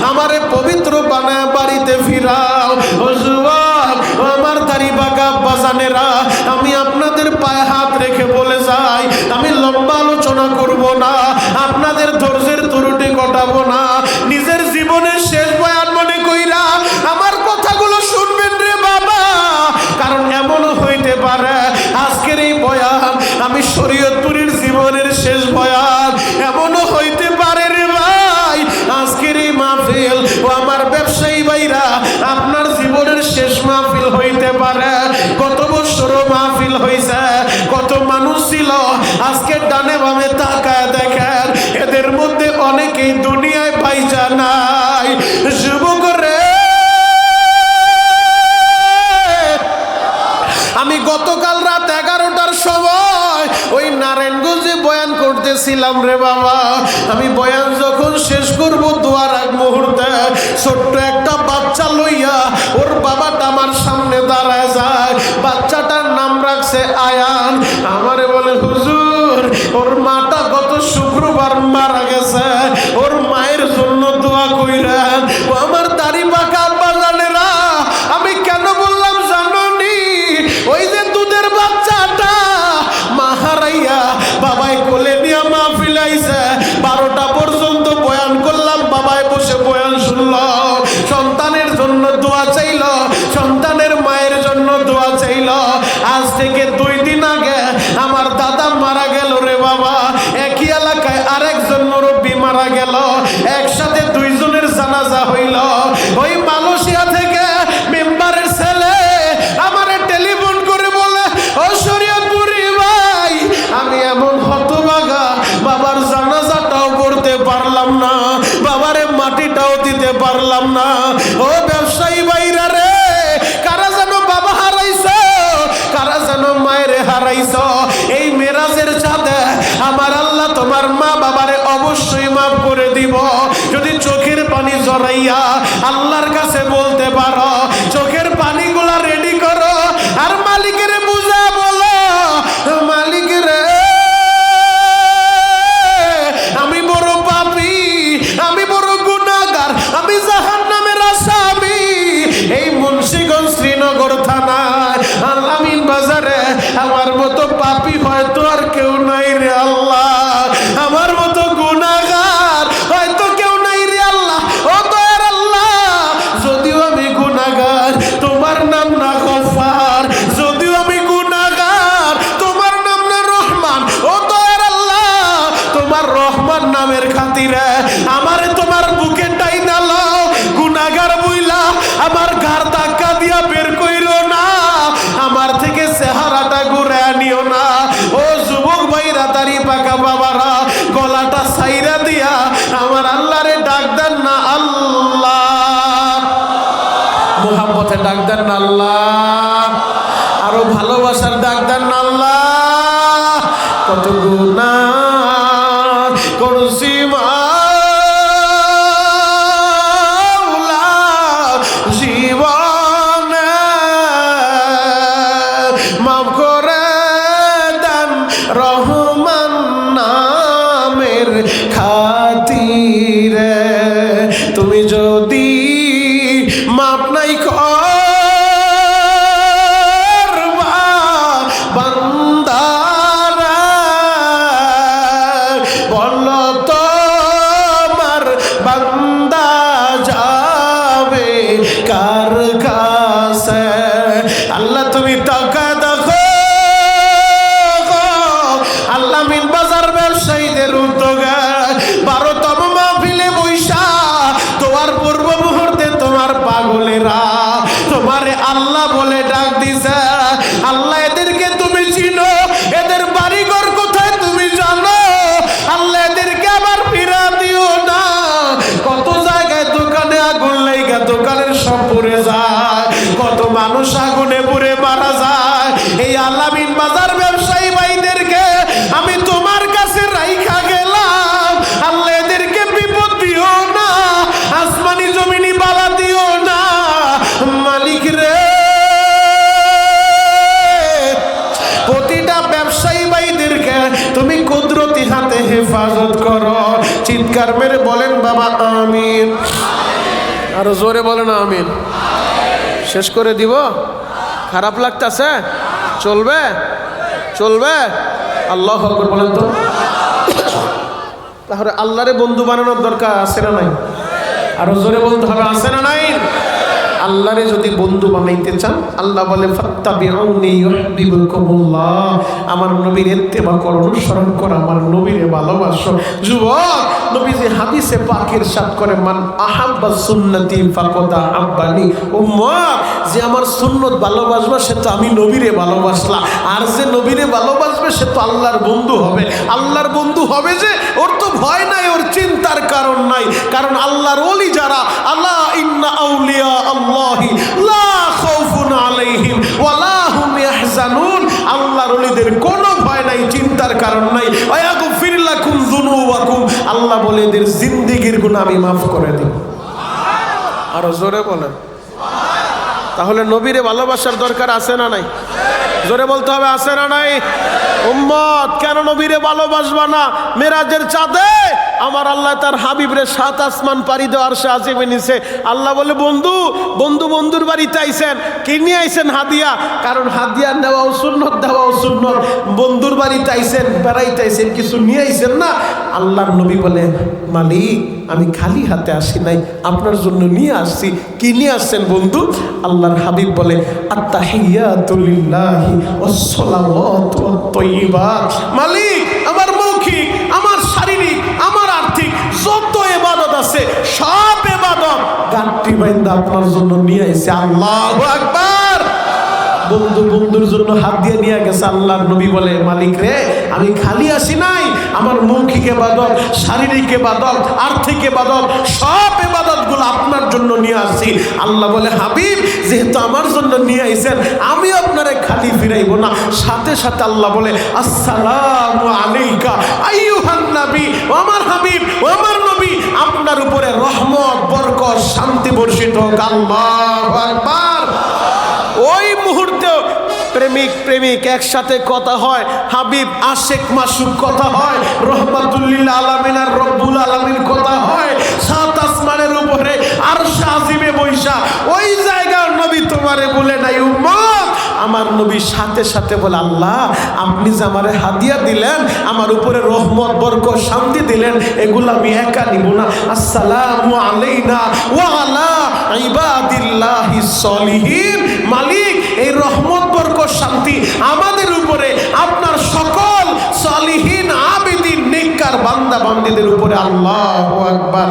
আমারে পবিত্র বানায় বাড়িতে ফিরাও। ও যুবক, ও আমার দাড়ি বাঁকা বাজানেরা, আমি আপনাদের পায়ে হাত রেখে বলে যাই, আমি লম্বা আলোচনা করব না, আপনাদের ধৈর্যের ত্রুটি ঘটাবো না, নিজের জীবনের শেষ বয়ান মনে কইরা আমার কথাগুলো শুনবেন রে বাবা। কারণ এমনও হইতে পারে আজকের এই বয়ান আমি শরীয়তপুরীর জীবনের শেষ বয়ান, এমনও হইতে পারে রে ভাই আজকের এই মাহফিল ও আমার ব্যবসায়ী ভাইরা আপনার জীবনের শেষ মাহফিল হইতে পারে। কত বছরও মাহফিল হইছে, কত মানুষ ছিল, আজকে ডানে বামে তাকায় দেখেন এদের মধ্যে অনেকেই দুনিয়ায় পাইজা নাই। যুবক রে, আমি গতকাল রাত 11টার সময় ওই নারায়ণগঞ্জে বয়ান করতেছিলাম রে বাবা। আমি বয়ান যখন শেষ করব দোয়ার আগ মুহূর্তে ছোট্ট একটা বাচ্চা লইয়া ওর বাবাটা আমার সামনে দাঁড়ায় যায়, বাচ্চাটার নাম রাখছে আয়ান। আমারে বলে হুজুর ওর মাটা গত শুক্রবার মারা গেছে, ওর মায়ের জন্য দোয়া কইরেন। ও আমার দাড়ি পাকা বাজানেরা, আমি কেন বললাম জানোনি? ওই যে দুধের বাচ্চাটা মা হারাইয়া বাবাই কোলে নিয়ে মাহফিল আইছে, 12টা পর্যন্ত বয়ান করলাম, বাবাই বসে বয়ান শুনল, সন্তানের জন্য দোয়া চাইল, সন্তানের মায়ের জন্য দোয়া চাইল। আজ থেকে 2 দিন আগে আমার দাদা মারা গেল রে বাবা, একই এলাকায় আরেকজন মুরব্বী মারা গেল, একসাথে 2 জনের জানাজা হইল। ওই মালয়েশিয়া থেকে মেম্বারের ছেলে আমারে টেলিফোন করে বলে, ও শরীয়তপুরি ভাই আমি এমন হতভাগা, বাবার জানাজাটাও করতে পারলাম না, বাবারে মাটিটাও দিতে পারলাম না। ও ব্যবসায়ী ভাইরা রে, কারা যেন বাবা হারাইছো, কারা যেন মায়ের হারাইছো, এই মেরাজের চাঁদে আমার আল্লাহ তোমার মা বাবারে অবশ্যই মাফ করে দিব। যদি চোখের পানি জড়াইয়া আল্লাহর কাছে বলতে পারো, চোখের পানিগুলা রেডি করো আর মালিকের বুঝা বলো, মালিক রে আমি বড় পাপী, আমি বড় গুনাহগার, আমি জাহান্নামের আসামি। এই মুন্সিগঞ্জ শ্রীনগর থানায় আলামিন বাজারে আমার মতো পাপী হয়তো আর কেউ নাই রে আল্লাহ, আমার মতো গুনাহগার হয়তো কেউ নাই রে আল্লাহ। ও দয়ার আল্লাহ, যদিও আমি গুনাহগার তোমার নাম না গফফার, যদিও আমি গুনাহগার তোমার নাম না রহমান, ও দয়ার আল্লাহ তোমার রহমান নামের খাতিরে আমারে তোমার বুকে টাইনা লও, গুনাহগার বইলা আমার ঘাড় ধাক্কা দিয়া বের কইরো না, আমার থেকে চেহারাটা ঘুরে আনিও না। ও যুবক ভাইরা, দাড়ি পাকা বাবারা, গলাটা সাইরা দিয়া আমার আল্লাহরে ডাক দেন না আল্লাহ, মুহাব্বতে ডাক দেন না আল্লাহ, আরো ভালোবাসার ডাক দেন না আল্লাহ। কত গুনাহ করছি মাওলা জীবনে, মাফ করে দেন রহমান নামের খাতিরে। তুমি যদি মাপ নাই করবা বান্দারা, বলো তোমার বান্দা যাবে কার কাছে? আল্লাহ তুমি টাকা দেখো, আল্লাহ মিন বাজার ব্যবসায়ীদের উদ্যোগে 12তম মাহফিলে বৈশা তোমার পূর্ব চিৎকার মেরে বলেন বাবা আমিন। আরো জোরে বলেন আমিন। শেষ করে দিব? খারাপ লাগতেছে? চলবে? চলবে? আল্লাহু আকবার বলেন তো। তাহলে আল্লাহরে বন্ধু বানানোর দরকার আছে না নাই? আরো জোরে বলতে হবে, আছে না নাই? আল্লাহরে যদি বন্ধু বানাইতে চান, আল্লাহ বলে ফাত্তাবিউনি ইউহিব্বুকুমুল্লাহ, আমার নবীর ইত্তেবা করো, অনুসরণ করো, আমার নবীরে ভালোবাসো। যুবক, নবীজি হাদিসে পাক ইরশাদ করে, মান আহাব্বা সুন্নতি ফাকাদ আহাব্বানি। উম্মত, যে আমার সুন্নত ভালোবাসবে সে তো আমি নবীরে ভালোবাসলা, আর যে নবীরে ভালোবাসবে সে তো আল্লাহর বন্ধু হবে। আল্লাহর বন্ধু হবে যে, ওর তো ভয় নাই, ওর চিন্তার কারণ নাই। কারণ আল্লাহর ওলি যারা, আল্লাহ ইন্না আউলিয়া আল্লাহি লা খাউফুন আলাইহিম ওয়া লা হুম ইয়াহজানুন, আল্লাহর ওলিদের কোনো ভয় নাই, চিন্তার কারণ নাই। ওয়ায়াগফির লাকুম যুনুবাকুম, আল্লাহ বলে এদের জিন্দেগীর গুনাহ আমি মাফ করে দেব। আর জোরে বলেন। তাহলে নবীরে ভালোবাসার দরকার আছে না নাই? জোরে বলতে হবে, আছে না নাই? উম্মত, কেন নবীরে ভালোবাসবা না? মেরাজের চাঁদে আমার আল্লাহ তার হাবিবরে 7 আসমান পাড়ি দেওয়ার সে আজিমে নিছে। আল্লাহ বলে, বন্ধু বন্ধু বন্ধুর বাড়িতে আইছেন, কি নিয়ে আইছেন? হাদিয়া। কারণ হাদিয়া নেওয়াও সুন্নত, দেওয়াও সুন্নত। বন্ধুর বাড়িতে আইছেন, বেড়াইতে আইছেন, কিছু নিয়ে আইছেন না। আল্লাহর নবী বলে, মালিক আমি খালি হাতে আসি নাই, আপনার জন্য নিয়ে আসছি। কি নিয়ে আসছেন বন্ধু? আল্লাহর হাবিব বলে, আত্তাহিয়াতু লিল্লাহি ওয়াস সালাওয়াতু ওয়াত তাইয়্যিবাত। মালিক আমার মৌখিক, আমার শারীরিক, আমার আর্থিক যত ইবাদত আছে সব ইবাদত গাঁটটি বাইন্দা আপনার জন্য নিয়ে আইছে। আল্লাহু আকবার। বন্ধু বন্ধুর জন্য হাত দিয়ে নিয়ে গেছে। আল্লাহর নবী বলে, মালিক রে আমি খালি আসি নাই, আমার মৌখিক ইবাদত, শারীরিক ইবাদত, আর্থিক ইবাদত, সব ইবাদতগুলো আপনার জন্য নিয়ে আসি। আল্লাহ বলে, হাবিব যেহেতু আমার জন্য নিয়ে আইছেন, আমি আপনারে খালি ফিরাইব না। সাথে সাথে আল্লাহ বলে, আসসালামু আলাইকা আইয়ুহান নবী, ও আমার হাবিব, ও আমার নবী, আপনার উপরে রহমত, বরকত, শান্তি বর্ষিত হোক। আল্লাহু আকবার। ওই মুহূর্তে প্রেমিক প্রেমিক একসাথে কথা হয়, হাবিব আশেক মাসুক কথা হয়, রহমাতুল্লিল আলামিন আর রব্বুল আলামিন কথা হয়। 7 আসমানের উপরে আরশ আজিমে বৈশা ওই জায়গার নবী তোমারে বলে নাই উম্মত। আমার নবী সাথে সাথে বলে, আল্লাহ আপনি যে আমারে হাদিয়া দিলেন, আমার উপরে রহমত, বরকত, শান্তি দিলেন, এগুলো আমি একা নিব না। আসসালামু আলাইনা ওয়া আলা ইবাদিল্লাহিস সলিহিন। মালিক এই রহমত, বরকত, শান্তি আমাদের উপরে, আপনার সকল সলিহিন আবিদিন নেককার বান্দা বান্দীদের উপরে। আল্লাহু আকবার।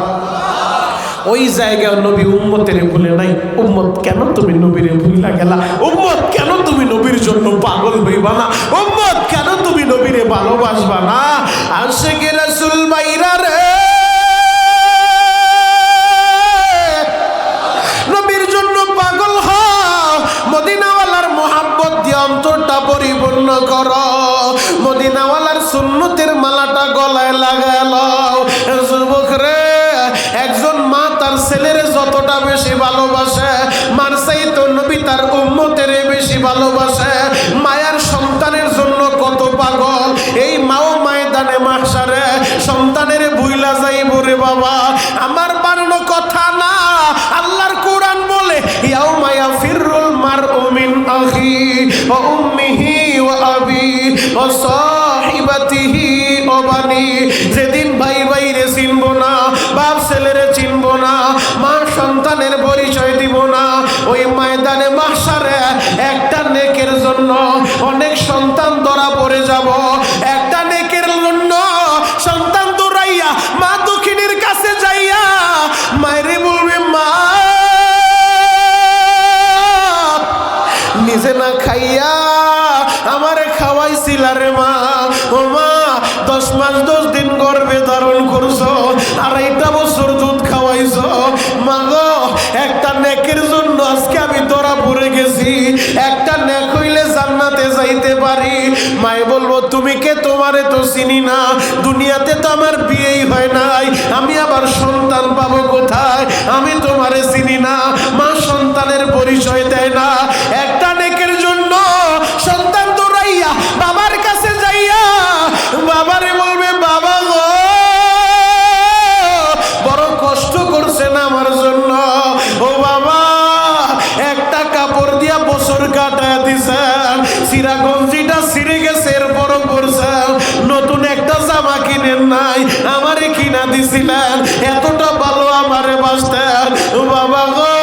ওই জায়গায় নবী উম্মতের ভুলে নাই। উম্মত কেন তুমি নবীরে ভুলা গেলা? উম্মত কেন তুমি নবীর জন্য পাগল হইবা না? উম্মত কেন তুমি নবীরে ভালোবাসবা না? আশিকে রাসূল বাইরা রে, নবীর জন্য পাগল হও, মদিনাওয়ালার মোহাব্বত দিয়ে অন্তরটা পরিপূর্ণ করো, মদিনাওয়ালার সুন্নতের মালাটা গলায় লাগালো। যুবক রে, একজন মা তার ছেলের যতটা বেশি ভালোবাসে, মার চাইতে নবী তার উম্মতের বেশি ভালোবাসে। মায়ার সন্তানের জন্য কত পাগল, এই মাও ময়দানে মাহশারে সন্তানের ভুইলা যাইব রে বাবা। আমার বানানো কথা না, আল্লাহর কোরআন বলে, ইয়াউমা ইয়াফিরুল মারউ মিন আখি ওয়া উম্মিহি ওয়া আবি ওয়া সাহিবাতিহি ওয়া বানি। যেদিন ভাই ভাইরে চিনবো না, বাপ ছেলেরে চিনবো না, মা সন্তানের পরিচয় দিব না, ওই ময়দানে মাহশারে একটা নেকের জন্য অনেক সন্তান ধরা পড়ে যাব। একটা নেকের জন্য সন্তান দৌড়াইয়া মা দক্ষিণের কাছে যাইয়া মায়েরে বলবে, মা নিজে না খাইয়া আমারে খাওয়াইছিলা রে মা। ও মা 10 মাস 10 দিন গর্ভে ধারণ করছো, 2.5 বছর দুধ খাওয়াইছো। মা গো, একটা নেকের জন্য আজকে আমি ধরা পড়ে গেছি। একটা নেক হইলে জান্নাতে যাইতে পারি। মায়ে বলবো, তুমি কে? তোমারে তো চিনি না, দুনিয়াতে তো আমার বিয়েই হয় নাই, আমি আবার সন্তান পাবো কোথায়? আমি তোমারে চিনি না। মা সন্তানের পরিচয় দেয় না। একটা নেকের জন্য সন্তান দৌড়াইয়া বাবার কাছে যাইয়া বাবারে বলবে, বাবা গো চিরা গঞ্জিটা ছিঁড়ে গেছে, এরপরও পরছেন। নতুন একটা জামা কিনেন নাই, আমারে কিনা দিছিলেন, এতটা ভালো আমারে বাসতেন। বাবা গো,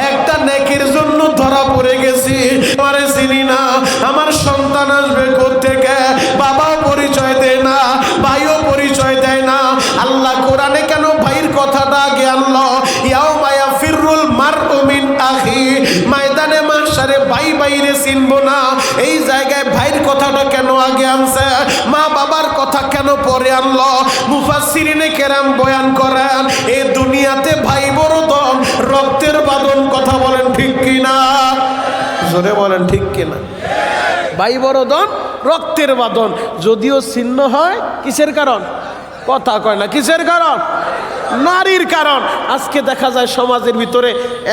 একটা নেকির জন্য ধরা পড়ে গেছি, আমারে চিনি না, আমার সন্তান আসবে কোত্থেকে, বাবাও পরিচয় দেয় না, ভাইও পরিচয় দেয় না। আল্লাহ কোরআনে কেন ভাইয়ের কথাটা আগে আনলো? ইয়াউমা ইয়াফিরুল মারউ মিন আখি, ময়দানে মাশারে ভাই ভাইরে চিনবো না, এই জায়গায় ভাইয়ের কথাটা কেন আগে আনছে? মা বাবার কথা কেন পরে আনলো? মুফাসসিরিনে কেরাম বয়ান করেন, এই দুনিয়াতে ভাই বড় দম, রক্তের বাঁধন। কথা বলেন ঠিক কিনা? জোরে বলেন ঠিক কিনা? ভাই বড় দম, রক্তের বাঁধন। যদিও ছিন্ন হয় কিসের কারণ? কথা কয় না, কিসের কারণ? নারীর কারণ। আজকে দেখা যায় সমাজের ভিতরে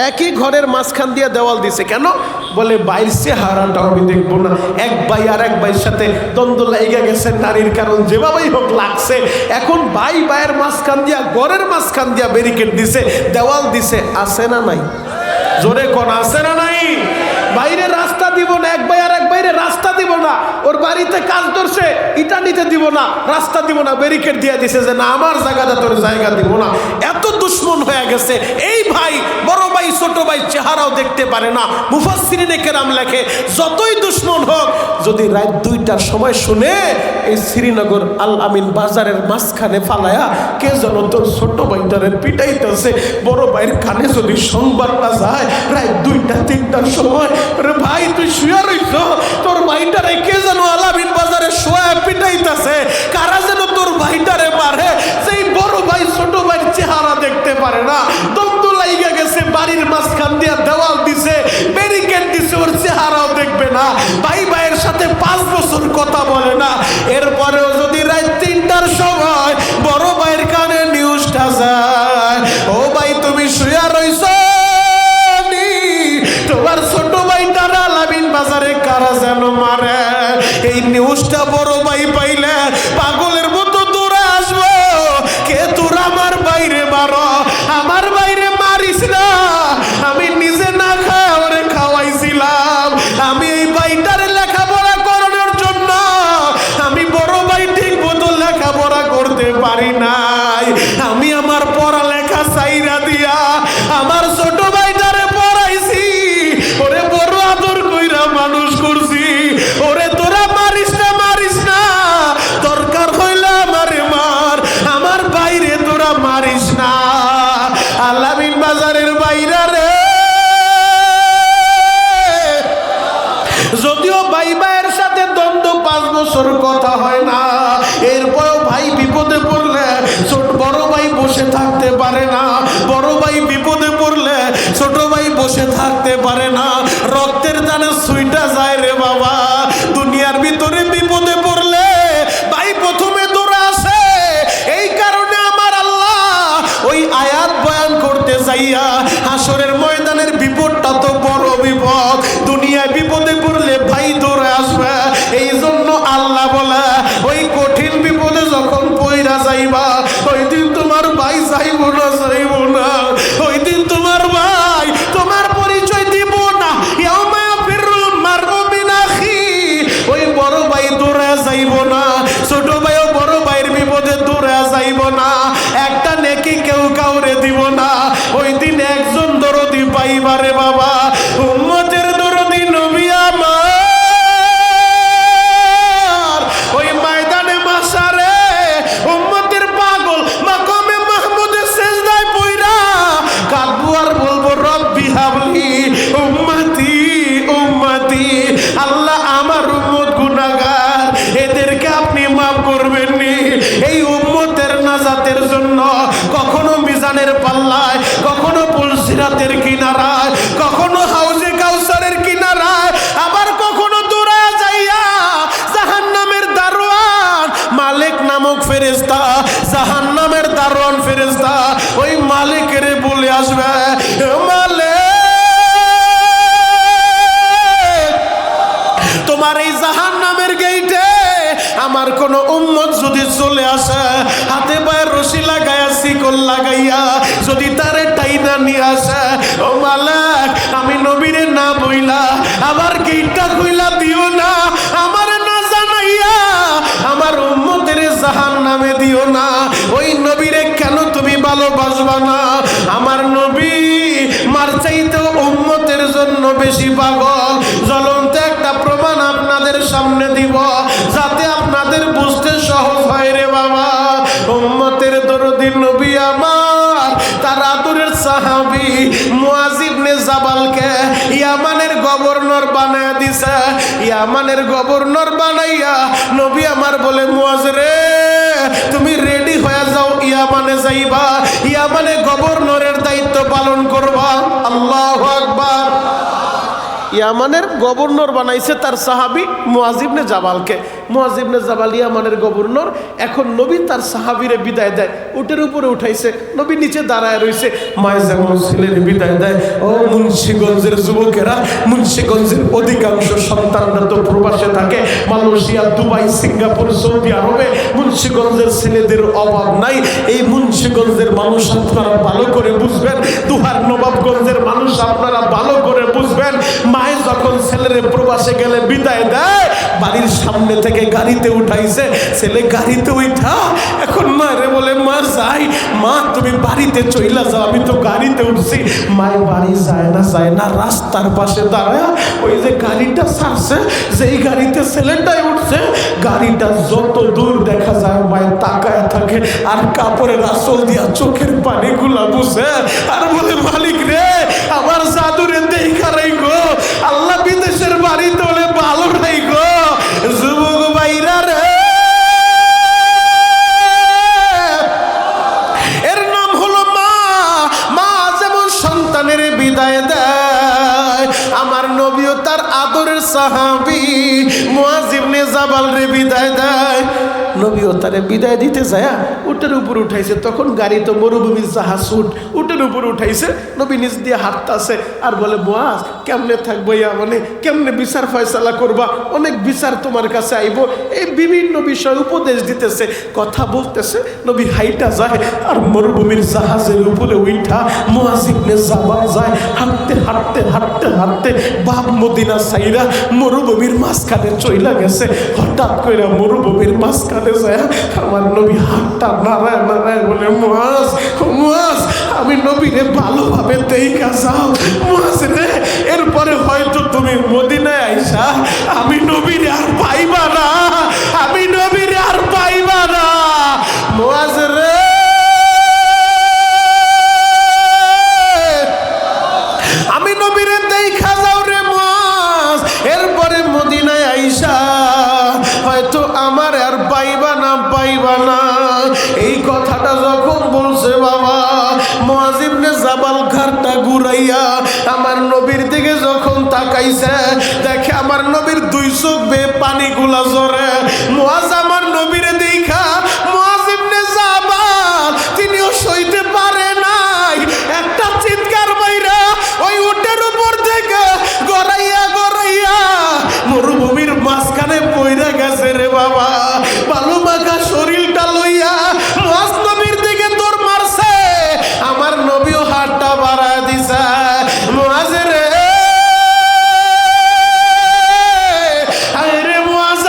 একই ঘরের মাঝখান দিয়ে দেওয়াল দিছে, কেন? বলে বাইর চেহারাটা আমি দেখবো না। এক ভাই আর এক ভাইয়ের সাথে দ্বন্দ্ব লেগে গেছে নারীর কারণ, যেভাবেই হোক লাগছে। এখন ভাই ভাইয়ের মাঝখান দিয়া, ঘরের মাঝখান দিয়া ব্যারিকেড দিছে, দেওয়াল দিছে। আছে না নাই? জোরে কোন আছে না নাই? বাইরে রাস্তা দিব না, এক ভাই আর এক বাইরে রাস্তা দিব না। ওর বাড়িতে কাজ ধরছে, ইটা নিতে দিব না, রাস্তা দিব না, ব্যারিকেড দিয়ে দিছে যে না, আমার জায়গাটা তোর জায়গা দিব না। এত দুশ্মন হয়ে গেছে। এই ভাই বড় ভাই ছোট ভাই চেহারাও দেখতে পারে না। মুফাসসিরিনে কেরাম লেখে, যতই দুশ্মন হোক, যদি রাত 2টার সময় শুনে এই শ্রীনগর আল আমিন বাজারের মাঝখানে ফালায়া কে যেন তোর ছোট ভাইটারে পিটাইতেছে, বড় ভাইয়ের কানে যদি সংবাদটা যায় রাত 2টা 3টার সময়, রে ভাই তুই শুয়ে রইছ, তোর ভাইটারে কে যেন আল আমিন বাজারে শোয়া পিটাইতেছে, কারা যেন তোর ভাইটারে মারে, সেই বড় ভাই ছোট ভাইয়ের চেহারা দেখতে পারে না। দ্বন্দ্ব লাইগা গেছে, বাড়ির মাঝখান দিয়া দেওয়াল দিছে, ব্যারিকেড দিছে, ওর চেহারাও দেখবে না। ভাই ভাইয়ের সাথে 5 বছর কথা বলে না। এরপরেও যদি রাত 3টার সময় বড় ভাইয়ের কানে নিউজটা যায়, ও ভাই তুমি শুয়ে রইছ, তোমার ছোট ভাইটার আল আমিন বাজারে কারা যেন মারে, এই নিউজটা বড় ভাই পাইলে পাগলের মতো দৌড়ে আসবো। কে তোর আমার বাইরে মারো, আমার বাইরে মারিস না, আমি নিজে না খায় ওরে খাওয়াইছিলাম। আমি এই ভাইটারে লেখাপড়া করানোর জন্য আমি বড় ভাই ঠিক মতো লেখাপড়া করতে পারি নাই। আমি আমার পড়ালেখা চাইরা দিয়া আমার ছোট ভাইটারে পড়াইছি, ওরে বড় আদর কইরা মানুষ করছি। ওরে তোরা মারিস না, মারিস না, দরকার হইলে আমারে মার, আমার বাইরে তোরা মারিস না। আল আমিন বাজারের বাইরে রে, যদিও ভাই ভাইয়ের সাথে দ্বন্দ্ব 5 বছর কথা হয় না, এরপরেও ভাই বিপদে পড়লে ছোট বড় ভাই বসে থাকতে পারে না, বড় ভাই বিপদে পড়লে ছোট ভাই বসে থাকতে পারে না। রক্তের টানে সুইটা যায় রে বাবা। দুনিয়ার ভিতরে বিপদে পড়লে ভাই প্রথমে দৌড়ে আসে। এই কারণে আমার আল্লাহ ওই আয়াত বয়ান করতে যাইয়া হাসরের ময়দানের বিপদটা তো বড় বিপদ, দুনিয়ায় বিপদে পড়লে ভাই দৌড়ে আসবে। এই জন্য আল্লাহ বলে, ওই কঠিন বিপদে যখন পইরা যাইবা, ওই দিন তোমার ভাই যাইব না, যাইব না, ওই দিন তোমার ভাই তোমার পরিচয় দিব না। ইয়াউমা ইয়াফিরুল মারউ মিন আখি, ওই বড় ভাই দৌড়ে যাইব না, ছোট ভাইও বড় ভাইয়ের বিপদে দৌড়ে যাইব না, একটা নেকি কেউ কাউরে দিব না। ওই দিন একজন দরদি পাইবারে বাবা, উম্মতের দরদি নবী আমার, ওই ময়দানে মাশারে উম্মতের পাগল মাকামে মাহমুদের সিজদায় পইরা কাঁদবো আর বলবো, রব্বি হাবলি উম্মতি উম্মতি, আল্লাহ আমার উম্মত গুনাহগার, এদেরকে আপনি মাফ করবেন নি। এই উম্মতের নাজাতের জন্য কখনো মিজানের পাল্লায়, কখনো পুলসিরাতের কিনারায়, কখনো হাউজে কাউসারের কিনারায়, আবার কখনো দৌড়া যাইয়া জাহান্নামের দারোয়ান মালিক নামক ফেরেশতা, জাহান্নামের দারোয়ান ফেরেশতা ওই মালিকের বলে আসবে, মালিক তোমার এই জাহান্নামের গেইটে আমার কোন উম্মত যদি চলে আসে, হাতে পায়ে রশি লাগাইয়া শিকল লাগাইয়া যদি তারে টাইনা নিয়ে আসে, ও মালিক আমি নবীরে না বইলা আবার গেটটা খুইলা দিও না, আমার না জানাইয়া আমার উম্মতের জাহান্নামে দিও না। ওই নবীরে কেন তুমি ভালোবাসবা না? আমার নবী মার চাইতে উম্মতের জন্য বেশি পাগল। জ্বলন্ত একটা প্রমাণ আপনাদের সামনে দিব যাতে আপনাদের বুঝতে সহজ হয় রে বাবা। উম্মতের দরদি নবী আমার তার আদরের সাহাবী মুআজ ইবনে জাবালকে ইয়ামানের গভর্নর বানায় দিছে। ইয়ামানের গভর্নর বানাইয়া নবী আমার বলে, মুআজ রে তুমি রেডি হয়ে যাও, ইয়ামানে যাইবা, ইয়ামানে গভর্নরের দায়িত্ব পালন করবা। আল্লাহু আকবার। ইয়ামানের গভর্নর বানাইছে তার সাহাবী মুআজ ইবনে জাবালকে। মুআজ ইবনে জাবাল ইয়ামানের গভর্নর। এখন নবী তার সাহাবীরে বিদায় দেয়, উটের উপরে উঠাইছে, নবী নিচে দাঁড়ায় রইছে। মায় যেমন ছেলের বিদায় দেয়, ও মুন্সিগঞ্জের যুবকেরা, মুন্সিগঞ্জের অধিকাংশ সন্তানরা তো প্রবাসে থাকে, মালয়েশিয়া, দুবাই, সিঙ্গাপুর, সৌদি আরবে। মুন্সিগঞ্জের ছেলেদের অভাব নাই। এই মুন্সিগঞ্জের মানুষ আপনারা ভালো করে বুঝবেন, দুহার নবাবগঞ্জের মানুষ আপনারা ভালো করে বুঝবেন। মায় যখন ছেলের প্রবাসে গেলে বিদায় দেয়, বাড়ির সামনে থেকে গাড়িতে উঠাইছে, ছেলে গাড়িতে উঠা এখন মারে বলে, মা যাই, মা তুমি বাড়িতে চইলা যাও, আমি তো গাড়িতে উঠছি। মায় বাড়ি যায় না, রাস্তার পাশে দাঁড়ায় ওই যে গাড়িটা ছাড়ছে, যেই গাড়িতে ছেলেটাই উঠছে, গাড়িটা যত দূর দেখা যায় মায়ের তাকায় থাকে আর কাপড়ের আঁচল দিয়া চোখের পানিগুলা বুঝে আর বলে, মালিক রে আমার জাদুরে দেখা রাই গো, আল্লাহ বিদেশের বাড়িতে হলে ভালো নাই গো। যুবক ভাইরা রে, এর নাম হলো মা। মা যেমন সন্তানের বিদায় দেয়, আমার নবীও তার আদরের সাহাবী মুআজ ইবনে জাবাল রে বিদায় দেয়। নবীও তারে বিদায় দিতে যায় উটের উপর উঠাইছে, তখন গাড়ি তো মরুভূমির জাহাজ, উটের উপর উঠাইছে, নবী নিজ দিয়ে হাঁটতাছে আর বলে, মুআজ কেমনে থাকবো মানে কেমনে বিচার ফয়সালা করবা, অনেক বিচার তোমার কাছে আইব। এই বিভিন্ন বিষয় উপদেশ দিতেছে, কথা বলতেছে। নবী হাইটা যায় আর মরুভূমির জাহাজের উপরে উঠা মুআজ ইবনে জাবাল যায় হাঁটতে হাঁটতে হাঁটতে হাঁটতে বাপ মদিনা সাইরা মরুভূমির মাঝখানে চইলা গেছে। হঠাৎ করে মরুভূমির মাঝখানে যায় আমার নবী হাতটা নাড়ায় নাড়ায় বলে, মুআজ মুআজ আমি নবীরে ভালোভাবে দেখা যাও, মুআজ রে এরপরে হয়তো তুমি মদিনায় আইসা আমি নবীরে আর পাইবা না, আমি নবীরে আর পাইবা না। মুআজ রে আমি নবীরে দেখা যাও রে মুআজ, এরপরে মদিনায় আইসা হয়তো আমার আর পাইবা না, পাইবা না। এই কথাটা যখন বলছে বাবা, মুআজ ইবনে জাবাল ঘাড়টা ঘুরাইয়া আমার নবীর দিকে যখন তাকাইছে, দেখে আমার নবীর দুই চোখ বেয়ে পানিগুলা ঝরে। মুআজ আমার নবীরে দেখা মুআজ ইবনে জাবাল তিনিও সইতে পারে নাই, একটা চিৎকার মাইরা ওই উটের উপর থেকে গড়াইয়া গড়াইয়া মরুভূমির মাঝখানে পইরা গেছে রে বাবা। বালু মাখা শরীরটা লইয়া মুআজ নবীর দিকে দৌড় মারছে, আমার নবীও হাতটা বাড়ায় দিছে। মুআজ রে আরে মুআজ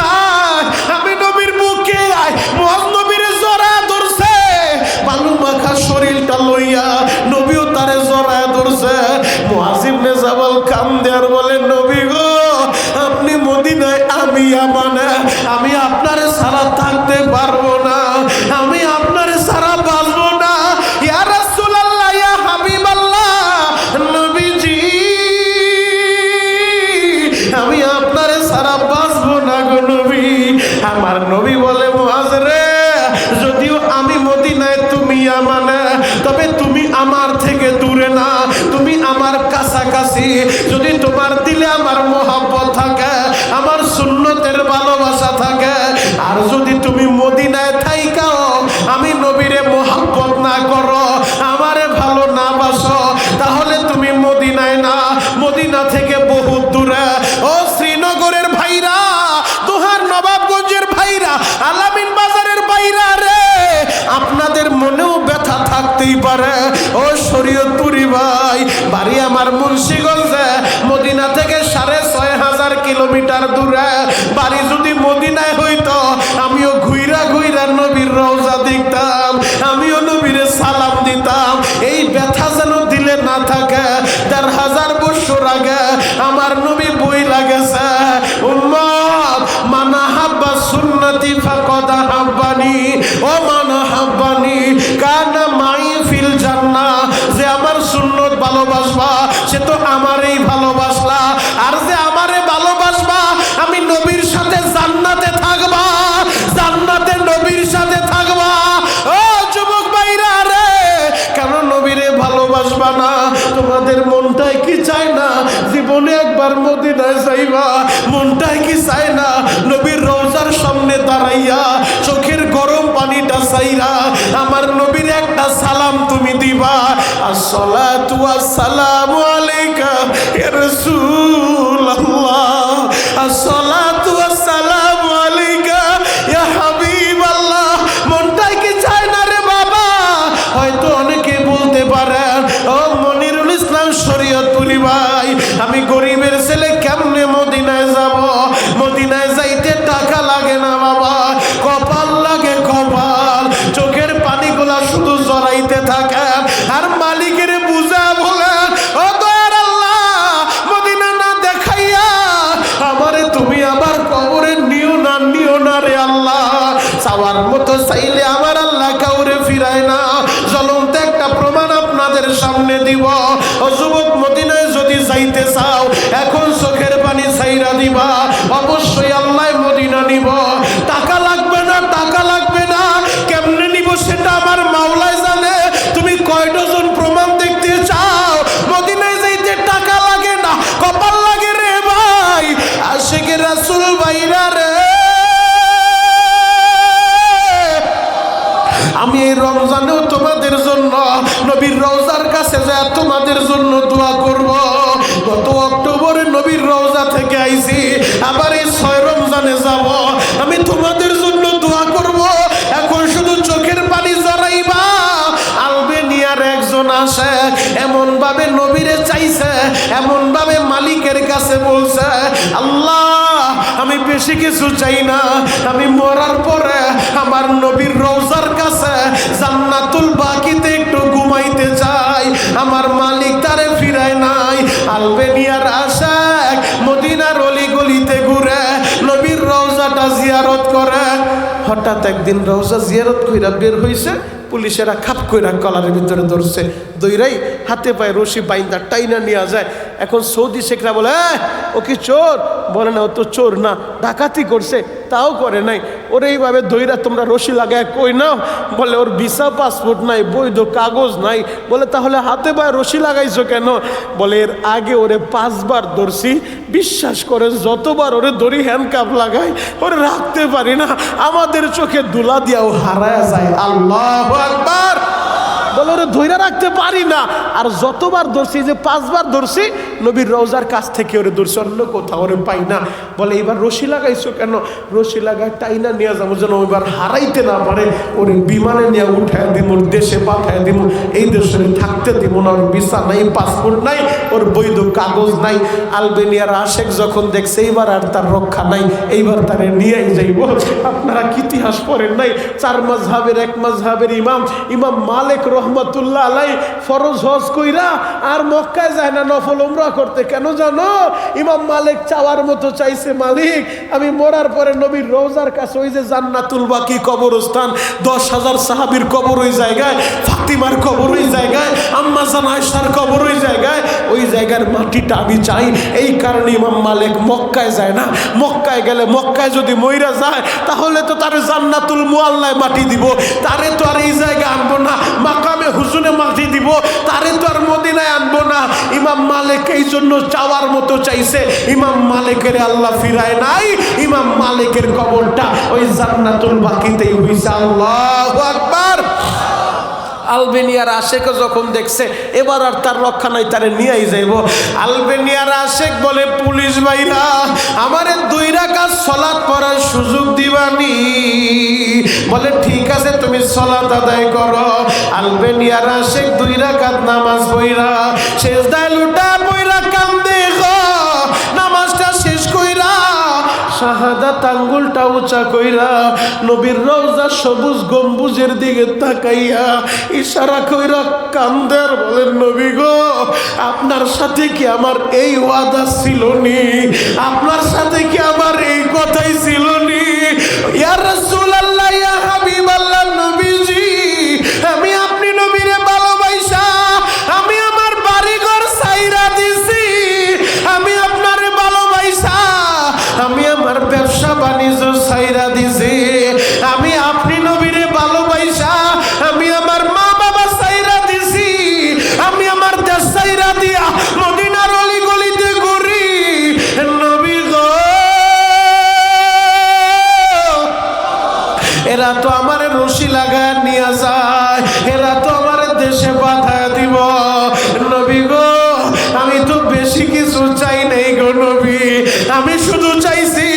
আমি নবীর বুকে আয়, মুআজ নবীর জড়া ধরছে, বালু মাখা শরীরটা লইয়া নবীও তারে জড়ায় ধরছে। মুআজ ইবনে জাবাল কান্দে আর বলে, নবী গো আপনি মদিনায়, আমি ইয়ামানে, আমি আপনারে ছাড়া থাকতে পারবো না, আমি আপনারে ছাড়া বাঁচবো না। ইয়া রাসূলুল্লাহ, ইয়া হাবিবাল্লাহ, নবীজি আমি আপনারে ছাড়া বাঁচবো না গো নবী। আমার নবী বলে, মুআজ রে যদিও আমি মদিনায় তুমি ইয়ামানে, তবে তুমি আমার থেকে দূরে না, তুমি আমার কাছাকাছি। যদি তোমার দিলে আমার মহব্বত থাকে, আমার সুন্নতের ভালোবাসা থাকে, আর যদি তুমি মদিনায় থাইকাও আমি নবীরে মহব্বত না করো, আমারে ভালো না বাসো, তাহলে তুমি মদিনায় না, মদিনা থেকে বহু দূরে। ও শ্রীনগরের ভাইরা, দোহার নবাবগঞ্জের ভাইরা, আলামিন বাজারের ভাইরা রে, আপনাদের মনেও ব্যথা থাকতেই হইতেই পারে। ও শরীয়তপুরি ভাই, বাড়ি আমার মুন্সিগঞ্জে, মদিনা থেকে 6500 কিলোমিটার দূরে। বাড়ি যদি মদিনায় হইতো, আমিও ঘুইরা ঘুইরা নবীর রওজা দেখতাম, আমিও নবীরে সালাম দিতাম। এই ব্যথা যেন দিলে না থাকে। 1000 বছর আগে আমার নবী বই লাগেছে, উম্মত মান হাব্বা সুন্নতি ফাকাদ হাব্বানি ও মান হাব্বানি কানা মাই ফিল জান্নাহ। যে আমার সুন্নত ভালোবাসবা সে তো আমারই ভালোবাসলা, আর যে আমারে ভালোবাসবা আমি নবীর সাথে জান্নাতে থাকবা, জান্নাতে নবীর সাথে থাকবা। ও যুবক ভাইরা রে, কেন নবীরে ভালোবাসবা না? তোমাদের মনটাই কি চায় না জীবনে একবার মদিনায় যাইবা? মনটাই কি চায় না নবীর রওজার সামনে দাঁড়াইয়া চোখের গরম পানিটা চাইরা আমার নবীর একটা সালাম তুমি দিবা? আসসালাতু ওয়াসসালামু আলাইকা ইয়া রাসূলুল্লাহ, আসসালাতু ওয়াসসালামু আলাইকা ইয়া হাবিবাল্লাহ। মনটাই কি চায় না রে বাবা? হয়তো অনেকে বলতে পারে, ও মনিরুল ইসলাম শরীয়তপুরি ভাই, আমি গরিবের ছেলে, কেমনে মদিনায় যাব? মদিনায় যাইতে টাকা লাগে না বাবা, কপাল লাগে কপাল। চোখের পানিগুলা শুধু জড়াইতে থাকে, আর মালিকের বুঝা বলে, ও দয়ার আল্লাহ, মদিনা না দেখাইয়া আমারে তুমি আবার কবরে নিও না রে আল্লাহ। চাওয়ার মতো চাইলে আমার আল্লাহ কাউরে ফিরায় না। জ্বলন্ত একটা প্রমাণ আপনাদের সামনে দিব। ও যুবক, মদিনায় যদি যাইতে চাও, এখন চোখের পানি ছাইরা দিবা, অবশ্যই আল্লাহ মদিনা নিব। টাকা লাগবে না, টাকা লাগবে না, কেমনে নিব সেটা আমার মাওলাই জানে। তুমি কয় ডজন প্রমাণ দেখতে চাও? মদিনায় যাইতে টাকা লাগে না, কপাল লাগে রে ভাই। আশিকে রাসূল ভাইরা রে, আমি এই রমজানেও তোমাদের জন্য নবীর রওজার কাছে যায় তোমাদের জন্য দোয়া করব। গত অক্টোবরে নবীর রওজা থেকে আইছি, আবার এই 6 রমজানে যাব, আমি তোমাদের জন্য দোয়া করব। এখন শুধু চোখের পানি জড়াইবা। আলবেনিয়ার একজন আসে, এমন ভাবে নবীরে চাইছে, এমন ভাবে মালিকের কাছে বলছে, আল্লাহ আমি বেশি কিছু চাই না, আমি মরার পরে আমার নবীর রওজার কাছে জান্নাতুল বাকিতে একটু ঘুমাইতে চাই। আমার মালিক তারে ফিরায় নাই। আলবেনিয়ার আশাক মদিনার অলিগলিতে ঘুরে নবীর রওজাটা জিয়ারত করে। হঠাৎ একদিন রওজা জিয়ারত কইরা বের হইছে, পুলিশেরা খাপ কইরা কলারের ভিতরে ধরছে, দইরাই হাতে পায়ে রশি বাইন্দা টাইনা নিয়ে যায়। এখন সৌদি শেখরা বলে, ও কি চোর? বলে না, ও তো চোর না, ডাকাতি করছে, তাও করে নাই। ওর এইভাবে দইরা তোমরা রশি লাগায় কই নাও? বলে ওর ভিসা পাসপোর্ট নাই, বৈধ কাগজ নাই। বলে তাহলে হাতে পায়ে রশি লাগাইছো কেন? বলে এর আগে ওরে 5 বার ধরছি, বিশ্বাস করে যতবার ওরে ধরি হ্যান্ডকাপ লাগাই, ওরে রাখতে পারি না, আমাদের চোখে ধুলা দিয়াও হারায় যায়। আল্লাহু আকবার। বলে ওরে ধইরা রাখতে পারি না, আর যতবার ধরছি, যে 5 বার ধরছি, নবীর রওজার কাছ থেকে ওরে ধরছি, অন্য কোথাও ওরে পাই না। বলে এবার রশি লাগাইছো কেন? রশি লাগায় টাইনা নিয়ে যাবো, যেন এবার হারাইতে না পারে। ওরে বিমানে নিয়ে উঠায় দিব, দেশে পাঠায় দিব, এই দেশে থাকতে দিব না। ওর ভিসা নাই, পাসপোর্ট নাই, ওর বৈধ কাগজ নাই। আলবেনিয়ার আশেক যখন দেখছে এইবার আর তার রক্ষা নাই, এইবার তারে নিয়েই যাইব। আপনারা কি ইতিহাস পড়েন নাই? 4 মাযহাবের এক মাযহাবের ইমাম মালিক রহমাতুল্লাহ আলাই ফরজ হজ কইরা আর মক্কায় যায় না নফল উমরা করতে। কেন জানো? ইমাম মালিক চাওয়ার মতো চাইছে, মালিক আমি মরার পরে নবীর রওজার কাছে ওই যে জান্নাতুল বাকি কবরস্থান, 10,000 সাহাবীর কবর ওই জায়গায়, ফাতিমার কবর ওই জায়গায়, আম্মা জান আয়েশার কবর ওই জায়গায়, ওই জায়গার মাটিটা আমি চাই। এই কারণে ইমাম মালিক মক্কায় যায় না। মক্কায় গেলে, মক্কায় যদি মইরা যায়, তাহলে তো তার জান্নাতুল মুআল্লায় মাটি দিব, তারে তো আর এই জায়গায় আনবো না। মাকামে হুজুনে মাটি দিব, তারে তো আর মদিনায় আনবো না। ইমাম মালিক এই জন্য চাওয়ার মতো চাইছে। ইমাম মালিকের আল্লাহ ফিরায় নাই, ইমাম মালিকের কবরটা ওই জান্নাতুল বাকিতেই হইছে। আল্লাহু আকবার। আলবেনিয়ার আশেক যখন দেখছে এবার আর তার রক্ষা নাই, তারে নিয়েই যাইব। আলবেনিয়ার আশেক বলে, পুলিশ ভাইরা আমারে 2 রাকাত সালাত পড়ার সুযোগ দিবানি? বলে ঠিক আছে, তুমি সালাত আদায় করো। আলবেনিয়ার আশেক 2 রাকাত নামাজ পড়া সেজদায় লুটা পড়া কান্দে গো। নামাজটা শেষ কইরা শাহাদাত আঙ্গুলটা উঁচা কইরা নবীর রওজা সবুজ গম্বুজের দিকে তাকাইয়া ইশারা কইরা কান্দের বলেন, নবী গো আপনার সাথে কি আমার এই ওয়াদা ছিল নি? আপনার সাথে কি আমার এই কথাই ছিল নি? ইয়া রাসূলুল্লাহ, ইয়া হাবিবাল্লাহ, নবীজি আমি আপনি নবীরে ভালোবাসা আমি আমার বাড়িঘর ছাইরা দিছি, আমি আপনারে ভালোবাসা আমি আমার ব্যবসা বাণিজ্য ছাইরা দিছি, আমি আপনি নবীরে ভালোবাসা আমি আমার মা বাবা ছাইরা দিছি, আমি আমার দেশ ছাইরা দিয়া মদিনার অলি গলিতে ঘুরি। নবী গো এরা তো আমার রশি লাগায় নিয়ে যায়, এরা তো আমার দেশে পাঠায় দিব। নবী গো আমি তো বেশি কিছু চাই নাই গো নবী, আমি শুধু চাইছি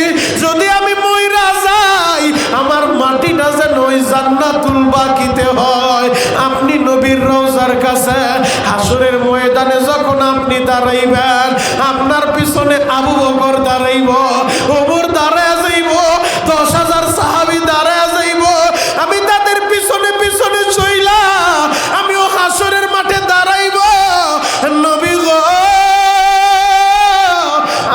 যদি আমি মইরা যাই আমার মাটিটা যেন ওই জান্নাতুল বাকিতে হয়। আপনি নবীর রওজার কাছে হাসরের ময়দানে যখন আপনি দাঁড়াইবেন, আপনার পিছনে আবু বকর দাঁড়াইব, ওমর দাঁড়ায় যাইব, 10,000 সাহাবী দাঁড়ায় যাইব। আমি তাদের পিছনে পিছনে চইলা আমিও হাসরের মাঠে দাঁড়াইব। নবী গো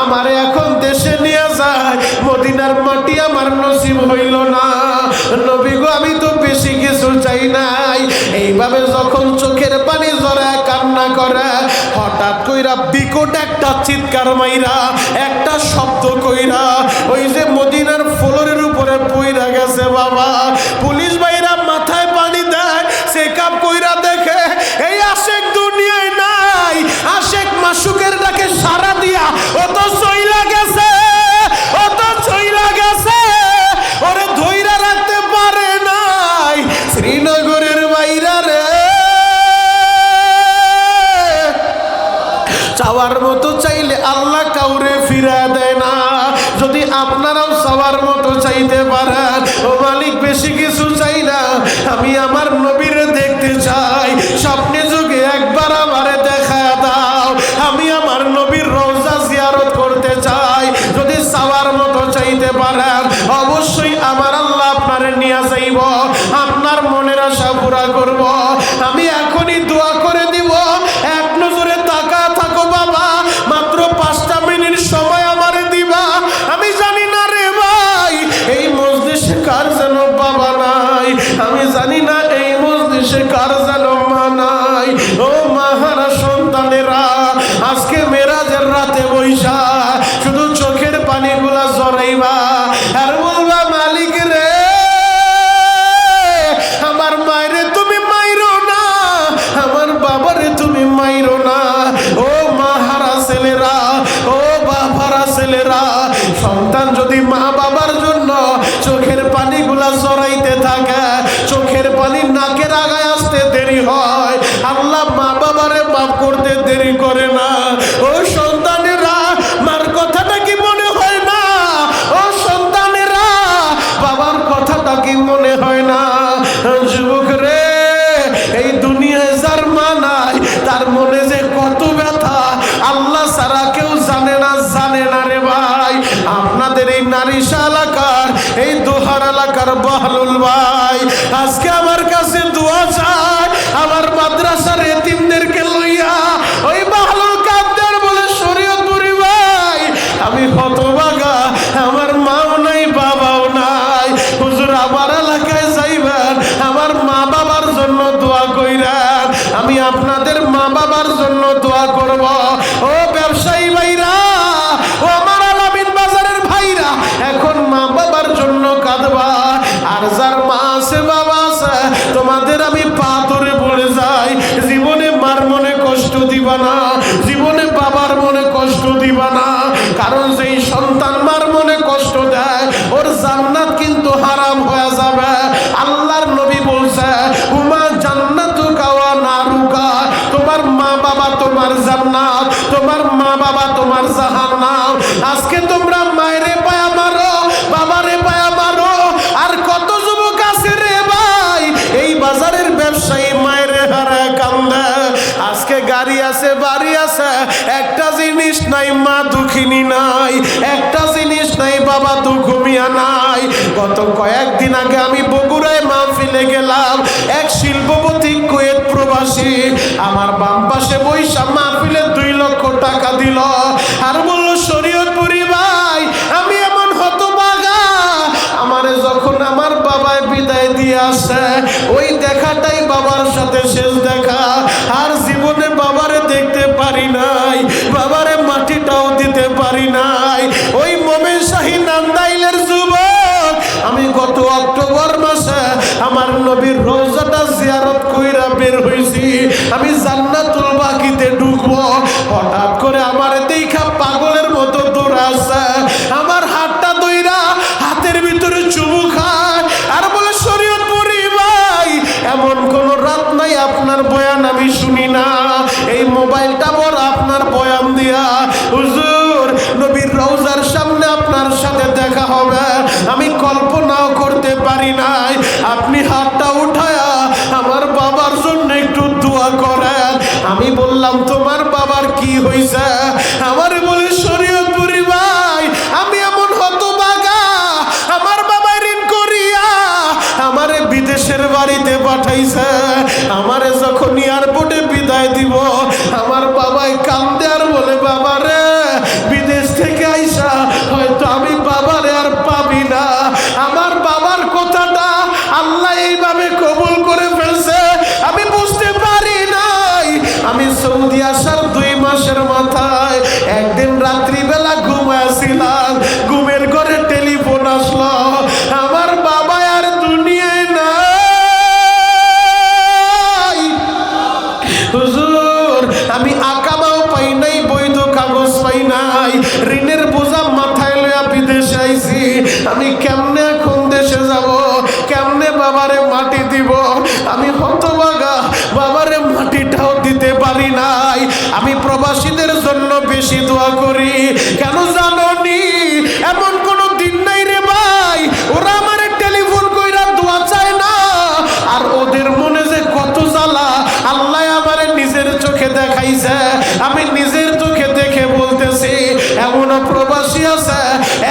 আমারে এখন দেশে নিয়ে যায়, মদিনার মাটি আমার নসিব হইল না। নবী গো আমি তো বেশি কিছু চাই নাই। এইভাবে যখন চোখের পানি জড়ায় কান্না করে, হঠাৎ কইরা বিকট একটা চিৎকার মাইরা একটা শব্দ কইরা ওই যে মদিনার ফ্লোরের উপরে পইরা গেছে বাবা। পুলিশ ভাইরা মাথায় পানি দেয়, চেকআপ কইরা দেখে এই আশেক দুনিয়ায় নাই। আশেক মাসুকের ডাকে সারা দিয়া ও তো চইলা গেছে, ও তো চইলা গেছে, ওরে ধইরা রাখতে পারে নাই। শ্রীনগরের বাইরা রে চাওয়ার মতো চাইলে আল্লাহ কাউরে ফিরা দেয় না। যদি আপনারাও চাওয়ার মতো চাইতে পারেন, ও মালিক বেশি কিছু চাই না, আমি আমার নবীর দেখতে চাই, স্বপ্নে যুগে একবার আমারে দেখা দাও, আমি আমার নবীর রওজা জিয়ারত করতে চাই। যদি চাওয়ার মতো চাইতে পারেন অবশ্যই আমার আল্লাহ আপনারে নিয়ে যাইব, আপনার মনের আশা পুরা করব। আমি এখনই দোয়া করে দিব, এক নজরে তাকা থাকো বাবা, মাত্র 5টা মিনিট সময় আমারে দিবা। আমি জানি না রে ভাই এই মজলিসে কার যেন বাবা নাই, আমি জানি না এই মজলিসে কার যেন মা নাই। ও মাহারা সন্তানেরা আজকে মেরাজের রাতে বৈশা শুধু চোখের পানিগুলা জড়াইবা আর বলবা, মালিক রে আমার মায়েরে তুমি মাইরো না, আমার বাবারে তুমি মাইরো না। ও মাহারা ছেলেরা, ও বাবারা ছেলেরা, সন্তান যদি মা বাবার জন্য চোখের পানিগুলা জড়াইতে থাকে, চোখের পানি নাকের আগায় আসতে দেরি হয়, আল্লাহ মা বাবারে মাফ করতে দেরি করে না। ও সন্তানেরা মার কথাটা কি মনে হয় না? ও সন্তানেরা বাবার কথাটা কি মনে হয় না? যুবক রে এই দুনিয়ায় যার মা নাই তার মনে যে কত ব্যথা আল্লাহ ছাড়া কেউ জানে না, জানে না রে ভাই। আপনাদের এই নারিশা এলাকার এই দোহার এলাকার বাহলুল ভাই আজকে আমার কাছে দোয়া চায়, আমার মাদ্রাসার এতিমদেরকে লইয়া ওই বাহলুল কাদের বলে শরীয়তপুরি ভাই আমি হতভাগা, আমার মাও নাই বাবাও নাই। হুজুর আমার এলাকায় যাইবেন, আমার মা বাবার জন্য দোয়া কইরেন, আমি আপনাদের মা বাবার জন্য দোয়া করব। ও ব্যবসায়ী ভাইরা, ও আমার আলামিন বাজারের ভাইরা, এখন মা বাবার জন্য কাঁদবা। আর যার মা আছে বাবা আছে তোমাদের আমি পা ধরে বলে যাই, জীবনে মার মনে কষ্ট দিবা না, জীবনে বাবার মনে কষ্ট দিবা না। কারণ যেই সন্তান মার মনে কষ্ট দেয় ওর জান্নাত কিন্তু হারাম হয়ে যাবে। আল্লাহর নবী বলছে, উমা জান্নাতুক তোমার জান্নাত, তোমার মা বাবা তোমার জাহান্নাম। আজকে তোমরা মায়েরে পায়া মারো, বাবারে পায়া মারো, আর কত যুবক আছে রে ভাই এই বাজারের ব্যবসায়ী মায়ের হারা কান্দে। আজকে গাড়ি আছে, বাড়ি আছে, একটা জিনিস নাই মা দুঃখিনী নাই, একটা জিনিস নাই বাবা দুঃখমিয়া নাই। গত কয়েকদিন আগে আমি বগুড়ায় মাহফিলে গেলাম, এক শিল্পপতি কুয়েত প্রবাসী আমার বাম পাশে বৈশা মাহফিলে 2 লক্ষ টাকা দিল, আর বলল শরীয়তপুরি ভাই আমি এমন হতভাগা, আমারে যখন আমার বাবায় বিদায় দিয়ে আসে ওই দেখাটাই বাবার সাথে শেষ দেখা, আর জীবনে বাবারে দেখতে পারি নাই, বাবারে মাটিটাও দিতে পারি নাই। ওই মোমেন শাহী নান্দাইলের যুবক আমি গত অক্টোবর মাসে আমার নবীর রওজাটা জিয়ারত কইরা বের হইছি, আমি জান্নাতুল বাকিতে ঢুকবো, হঠাৎ করে আমার দেখা পাগলের মতো দৌড়াছে, আমার হাতটা ধইরা হাতের ভিতরে চুমু খায়, আর বলে শরীয়তপুরি ভাই এমন কোন রাত নাই আপনার বয়ান আমি শুনি না, এই মোবাইলটা বড় আপনার বয়ান দিয়া হুজুর নবীর রওজার সামনে আপনার সাথে দেখা হবে, আমি কল্পনাও করতে পারি নাই। আপনি হাতটা উঠায়া আমার বাবার জন্য একটু দোয়া করেন। আমি বললাম তোমার বাবার কি হইছে? আমার বলে শরীয়তপুরি ভাই আমি এমন হতভাগা, আমার বাবা ঋণ করিয়া আমারে বিদেশের বাড়িতে পাঠাইছে, আমারে যখন এয়ারপোর্টে বিদায় দিব আমার বাবাই কান্দে আর বলে বাবারে বিদেশ থেকে আইসা হয়তো আমি বাবারে আর পাবি না। আমার বাবার কথাটা আল্লাহ এইভাবে কবুল করে ফেলছে আমি বুঝতে পারি নাই। আমি সৌদি আসার 2 মাসের মাথায় একদিন রাত্রিবেলা ঘুমাইছিলাম, ঘুমের ঘরে টেলিফোন আসলো, আমার বাবা আর দুনিয়ায় নাই। হুজুর আমি আকামাও পাই নাই, বৈধ কাগজ পাই নাই, ঋণের বোঝা মাথায় লইয়া বিদেশে আইছি, আমি কেমনে এখন দেশে যাব, কেমনে বাবারে মাটি দিব, আমি হতভাগা বাবারে মাটিটাও দিতে পারি নাই। আমি প্রবাসীদের জন্য বেশি দোয়া করি, কেন জানোনি এমন কোন দিন নাই রে ভাই ওরা আমারে টেলিফোন কইরা দোয়া চায় না, আর ওদের মনে যে কত জ্বালা আল্লাহ আমারে নিজের চোখে দেখাইছে, আমি নিজের চোখে দেখে বলতেছি এমন প্রবাসী আছে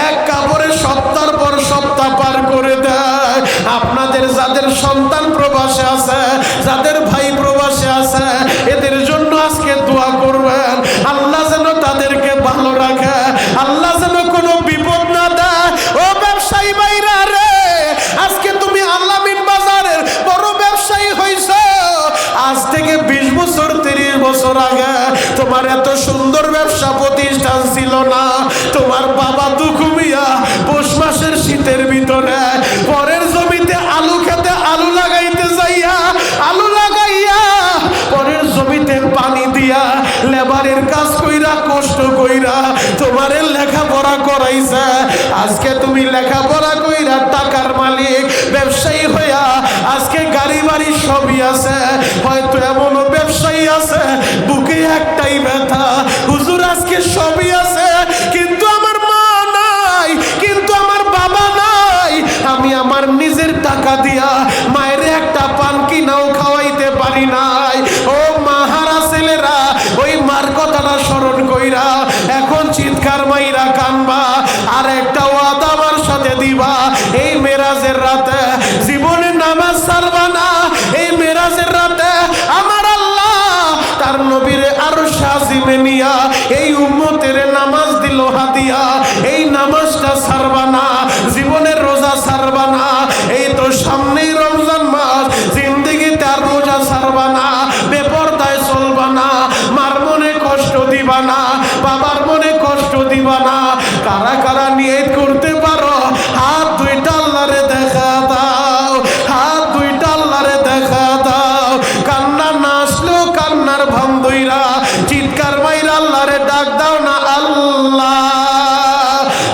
এক কাপড়ে সপ্তাহ পর সপ্তাহ পার করে দেয়। আপনাদের যাদের সন্তান প্রবাসে আছে, যাদের ভাই প্রবাসে আছে, এদের জন্য আজকে দোয়া করবেন, আল্লাহ যেন তাদেরকে ভালো রাখে, আল্লাহ যেন কোনো বিপদ না দেয়। ও ব্যবসায়ী ভাইরা রে, আজকে তুমি আলামিন বাজারের বড় ব্যবসায়ী হইছ, আজ থেকে 20 বছর 30 বছর আগে তোমার এত সুন্দর ব্যবসা প্রতিষ্ঠান ছিল না। তোমার বাবা দুখুমিয়া পৌষ মাসের শীতের ভিতরে পরের জমিতে আলু খেতে আলু লাগাইতে যাইয়া আলু লাগাইয়া পরের জমিতে পানি দিয়া লেবারের কাজ কইরা কষ্ট কইরা তোমারে লেখাপড়া করাইছে। আজকে তুমি লেখাপড়া কইরা টাকার মালিক ব্যবসায়ী হইয়া আজকে গাড়ি বাড়ি সবই আছে, হয়তো এমনও ব্যবসায়ী আছে বুকে একটাই ব্যথা, হুজুর আজকে সবই আছে কিন্তু আমার মা নাই, কিন্তু আমার বাবা নাই, আমি আমার নিজের টাকা দিয়া মায়ের একটা পান কিনাও খাওয়াইতে পারি নাই। ও মাহারা ছেলেরা ওই মার কথাটা স্মরণ কইরা এখন চিৎকার মাইরা কানবা, আর একটা ওয়াদা আমার সাথে দিবা, এই মেরাজের রাতে জীবনে নামাজ ছাড়বা না, এই মেরাজের রাতে আমার আল্লাহ তার নবীরে আরো শাজিমে নিয়া এই উম্মতের নামাজ দিল হাদিয়া, এই নামাজটা ছাড়বা না, জীবনের রোজা ছাড়বা না, এই তো সামনেই রমজান মাস, জিন্দেগিতে আর রোজা ছাড়বা না, বেপরদায় চলবা না, মার মনে কষ্ট দিবা না, বাবার মনে কষ্ট দিবা না। কারা কারা নিয়ত করতে পারো হাত 2টা আল্লাহরে দেখা দাও, হাত 2টা আল্লাহরে দেখা দাও, কান্না না আসলেও কান্নার ভান ধইরা চিৎকার মাইরা আল্লাহরে ডাক দাও না আল্লাহ।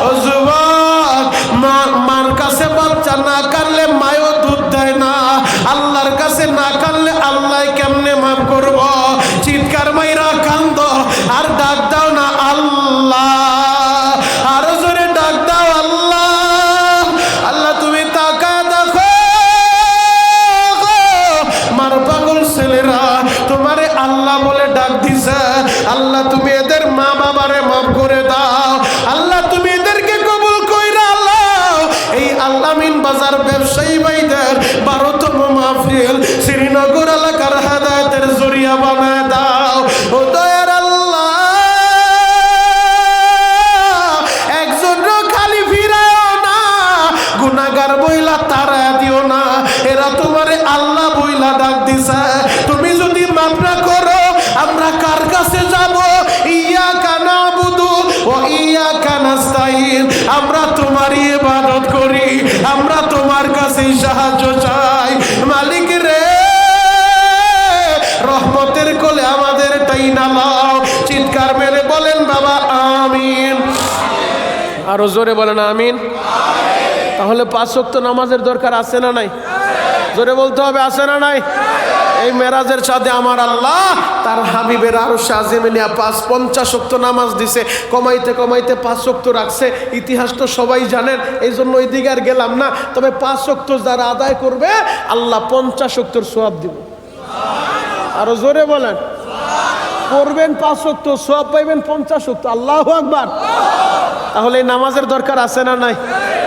ও যুবক, মার কাছে বাচ্চা না কানলে মায়ও দুধ দেয় না, আল্লাহর কাছে না কানলে আল্লাহ কেমনে মাফ করবো? চিৎকার মাইরা আল্লাহ বলে ডাক দিছে, আল্লাহ তুমি এদের মা বাবারে মাফ করে দাও, আল্লাহ তুমি এদেরকে কবুল কইরা আল্লাহ এই আল-আমিন বাজার ব্যবসায়ী ভাইদের 12তম মাহফিল শ্রীনগর এলাকার হেদায়েতের জরিয়া বানায় দাও। ও দয়ার আল্লাহ, একজন খালি ফিরাও না, গুনাহগার বইলা তারা দিও না, এরা তোমারে আল্লাহ বইলা ডাক দিছে। তুমি যদি মাফ না করো আমরা কার কাছে যাব? ইয়াকা নাবুদু ওয়া ইয়াকা নাস্তাইন, আমরা তোমারই ইবাদত করি, আমরা তোমার কাছেই সাহায্য চাই। মালিক রে, রহমতের কোলে আমাদের টাইনা লাও। চিৎকার মেরে বলেন বাবা আমিন। আরো জোরে বলেন আমিন। তাহলে 5 ওয়াক্ত নামাজের দরকার আছে না নাই? জোরে বলতে হবে, আছে না নাই? এই মেরাজের চাঁদে আমার আল্লাহ তার হাবিবের আরশে আজিমে নিয়ে 50 ওয়াক্ত নামাজ দিছে, কমাইতে কমাইতে 5 ওয়াক্ত রাখছে। ইতিহাস তো সবাই জানেন, এই জন্য ওই দিকে আর গেলাম না। তবে 5 ওয়াক্ত যারা আদায় করবে আল্লাহ 50 ওয়াক্তর সওয়াব দিবে। আরো জোরে বলেন, করবেন 5 ওয়াক্ত সওয়াব পাইবেন 50 ওয়াক্ত। আল্লাহু আকবার। তাহলে এই নামাজের দরকার আছে না নাই?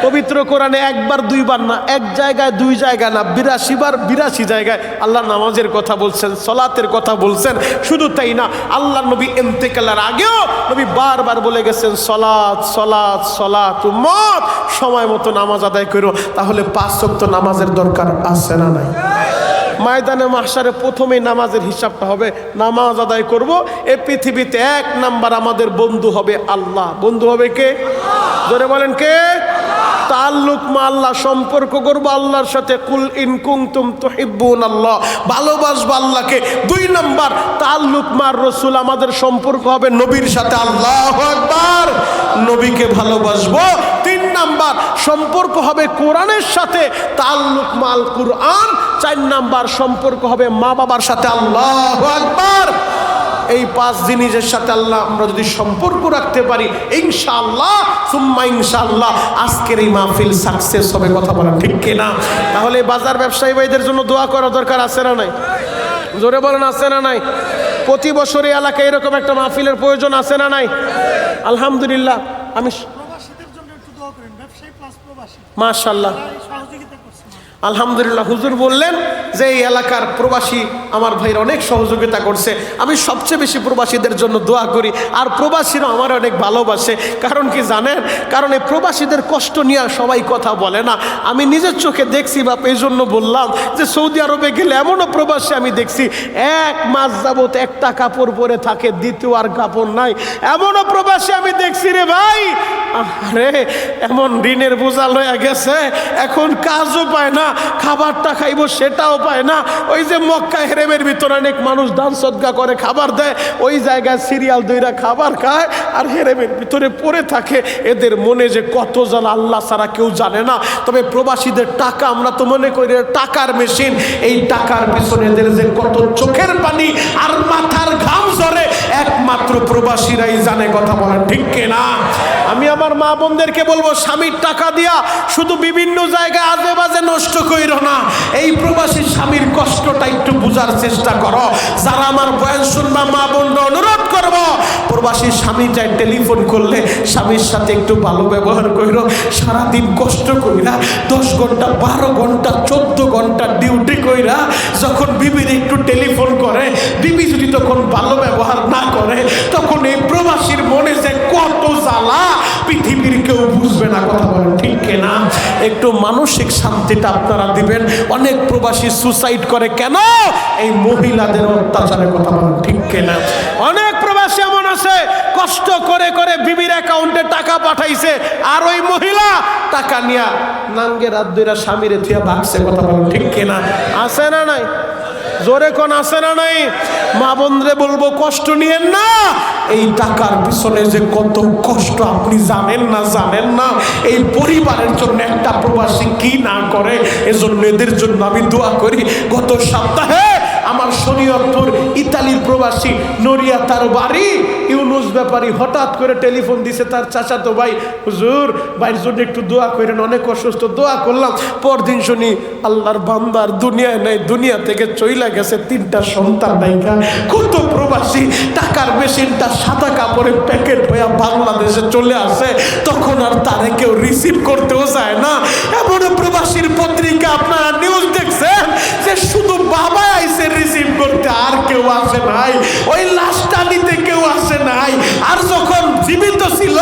পবিত্র কোরআনে একবার দুইবার না, এক জায়গায় দুই জায়গা না, 82 বার 82 জায়গায় আল্লাহ নামাজের কথা বলছেন, সলাতের কথা বলছেন। শুধু তাই না, আল্লাহ নবী ইন্তেকালের আগেও নবী বারবার বলে গেছেন সলাত সলাত সলাত, উম্মত সময় মতো নামাজ আদায় করো। তাহলে 5 ওয়াক্ত নামাজের দরকার আছে না নাই? ময়দানে মাহশারে প্রথমেই নামাজের হিসাবটা হবে, নামাজ আদায় করব। এই পৃথিবীতে 1 নাম্বার আমাদের বন্ধু হবে আল্লাহ। বন্ধু হবে কে? জোরে বলেন কে? তাল্লুক মা আল্লাহ, সম্পর্ক করবো আল্লাহর সাথে। কুল ইন কুনতুম তুহিব্বুনাল্লাহ, ভালোবাসবো আল্লাহকে। 2 নাম্বার তাল্লুক মার রাসূল, আমাদের সম্পর্ক হবে নবীর সাথে। আল্লাহু আকবার। নবীকে ভালোবাসবো। 3 নাম্বার সম্পর্ক হবে কোরআনের সাথে, তাল্লুক মাল কুরআন। 4 নাম্বার সম্পর্ক হবে মা বাবার সাথে। আল্লাহু আকবার। এই 5 জিনিসের সাথে আল্লাহ আমরা যদি সম্পর্ক রাখতে পারি, ইনশাআল্লাহ সুম্মা ইনশাআল্লাহ আজকের এই মাহফিল সাকসেস হবে। কথা বলেন ঠিক কিনা? তাহলে বাজার ব্যবসায়ী ভাইদের জন্য দোয়া করা দরকার আছে না নাই? জোরে বলেন আছে না নাই? প্রতি বছরে এলাকায় এরকম একটা মাহফিলের প্রয়োজন আছে না নাই? আলহামদুলিল্লাহ। আমি প্রবাসীদের জন্য একটু দোয়া করেন, ব্যবসায়ী প্লাস প্রবাসী মাশাআল্লাহ সহযোগিতা করছেন। আলহামদুলিল্লাহ। হুজুর বললেন যে এই এলাকার প্রবাসী আমার ভাইয়ের অনেক সহযোগিতা করছে। আমি সবচেয়ে বেশি প্রবাসীদের জন্য দোয়া করি, আর প্রবাসীরা আমার অনেক ভালোবাসে। কারণ কি জানেন? কারণ এই প্রবাসীদের কষ্ট নিয়ে সবাই কথা বলে না। আমি নিজের চোখে দেখছি বাপ, এই জন্য বললাম যে সৌদি আরবে গেলে এমনও প্রবাসী আমি দেখছি 1 মাস যাবত একটা কাপড় পরে থাকে, দ্বিতীয় আর কাপড় নাই। এমনও প্রবাসী আমি দেখছি রে ভাই, আরে এমন ঋণের বোঝা লয়ে গেছে, এখন কাজও পায় না, খাবারটা খাইবো সেটাও পায় না। ওই যে মক্কা হেরেমের ভিতরে অনেক মানুষ দান সদকা করে খাবার দেয়, ওই জায়গায় সিরিয়াল দইরা খাবার খায় আর হেরেমের ভিতরে পড়ে থাকে। এদের মনে যে কত জ্বালা আল্লাহ ছাড়া কেউ জানে না। তবে প্রবাসীদের টাকা, আমরা তো মনে করি টাকার মেশিন, এই টাকার পিছনে এদের যে কত চোখের পানি আর মাথার ঘাম ঝরে একমাত্র প্রবাসীরাই জানে। কথা বলেন ঠিক কিনা? আমি আমার মা বোনদেরকে বলবো, স্বামীর টাকা দিয়া শুধু বিভিন্ন জায়গায় আজে বাজে নষ্ট কইরো না। এই প্রবাসী স্বামীর কষ্টটা একটু বোঝার চেষ্টা করো। যারা আমার বয়ান শুনবা মা বোনরা, অনুরোধ করবো প্রবাসী স্বামী চাই টেলিফোন করলে স্বামীর সাথে একটু ভালো ব্যবহার কইরো। সারাদিন কষ্ট কইরা 10 ঘন্টা 12 ঘন্টা 14 ঘন্টা ডিউটি কইরা যখন বিবির একটু টেলিফোন করে, বিবি যদি তখন ভালো ব্যবহার না করে, তখন এই প্রবাসীর মনে যে কত জ্বালা পৃথিবীর কেউ বুঝবে না। কথা বলেন ঠিক কিনা? একটু মানসিক শান্তিটা আপনারা দিবেন। অনেক প্রবাসী সুসাইড করে কেন? এই মহিলাদের অত্যাচারের। কথা বলেন ঠিক কিনা? অনেক প্রবাসী এমন আছে কষ্ট করে করে বিবির অ্যাকাউন্টে টাকা পাঠাইছে, আর ওই মহিলা টাকা নিয়া নাঙ্গে রাত দুইরা স্বামীরে থিয়া ভাগছে। কথা বলেন ঠিক কিনা? আছে না নাই? জোরে কোন আছে না নাই? মা বোনরে বলবো কষ্ট নিয়েন না। এই টাকার পিছনে যে কত কষ্ট আপনি জানেন না। এই পরিবারের জন্য একটা প্রবাসী কি না করে, এজন্য এদের জন্য আমি দোয়া করি। গত সপ্তাহে আমার শরীয়তপুর ইতালির প্রবাসী নড়িয়া তার বাড়ি। ইউনুস ব্যাপারী হঠাৎ করে টেলিফোন দিছে তার চাচাতো ভাই, হুজুর ভাইয়ের জন্য একটু দোয়া করেন, অনেক অসুস্থ। দোয়া করলাম, পরদিন শুনি আল্লাহর বান্দার দুনিয়ায় নাই, দুনিয়া থেকে চইলা গেছে, 3টা সন্তান নাইকা। কত প্রবাসী টাকার মেশিনটা সাদা কাপড়ে প্যাকেট হয়ে বাংলাদেশে চলে আসে, তখন আর তারে কেউ রিসিভ করতেও চায় না। এমন প্রবাসীর পত্রিকা আপনারা নিউজ দেখছেন যে শুধু বাবা আইসে রিসিভ করতে, আর কেউ আসে নাই, ওই লাশটা নিতে কেউ আসে নাই। আর যখন জীবিত ছিল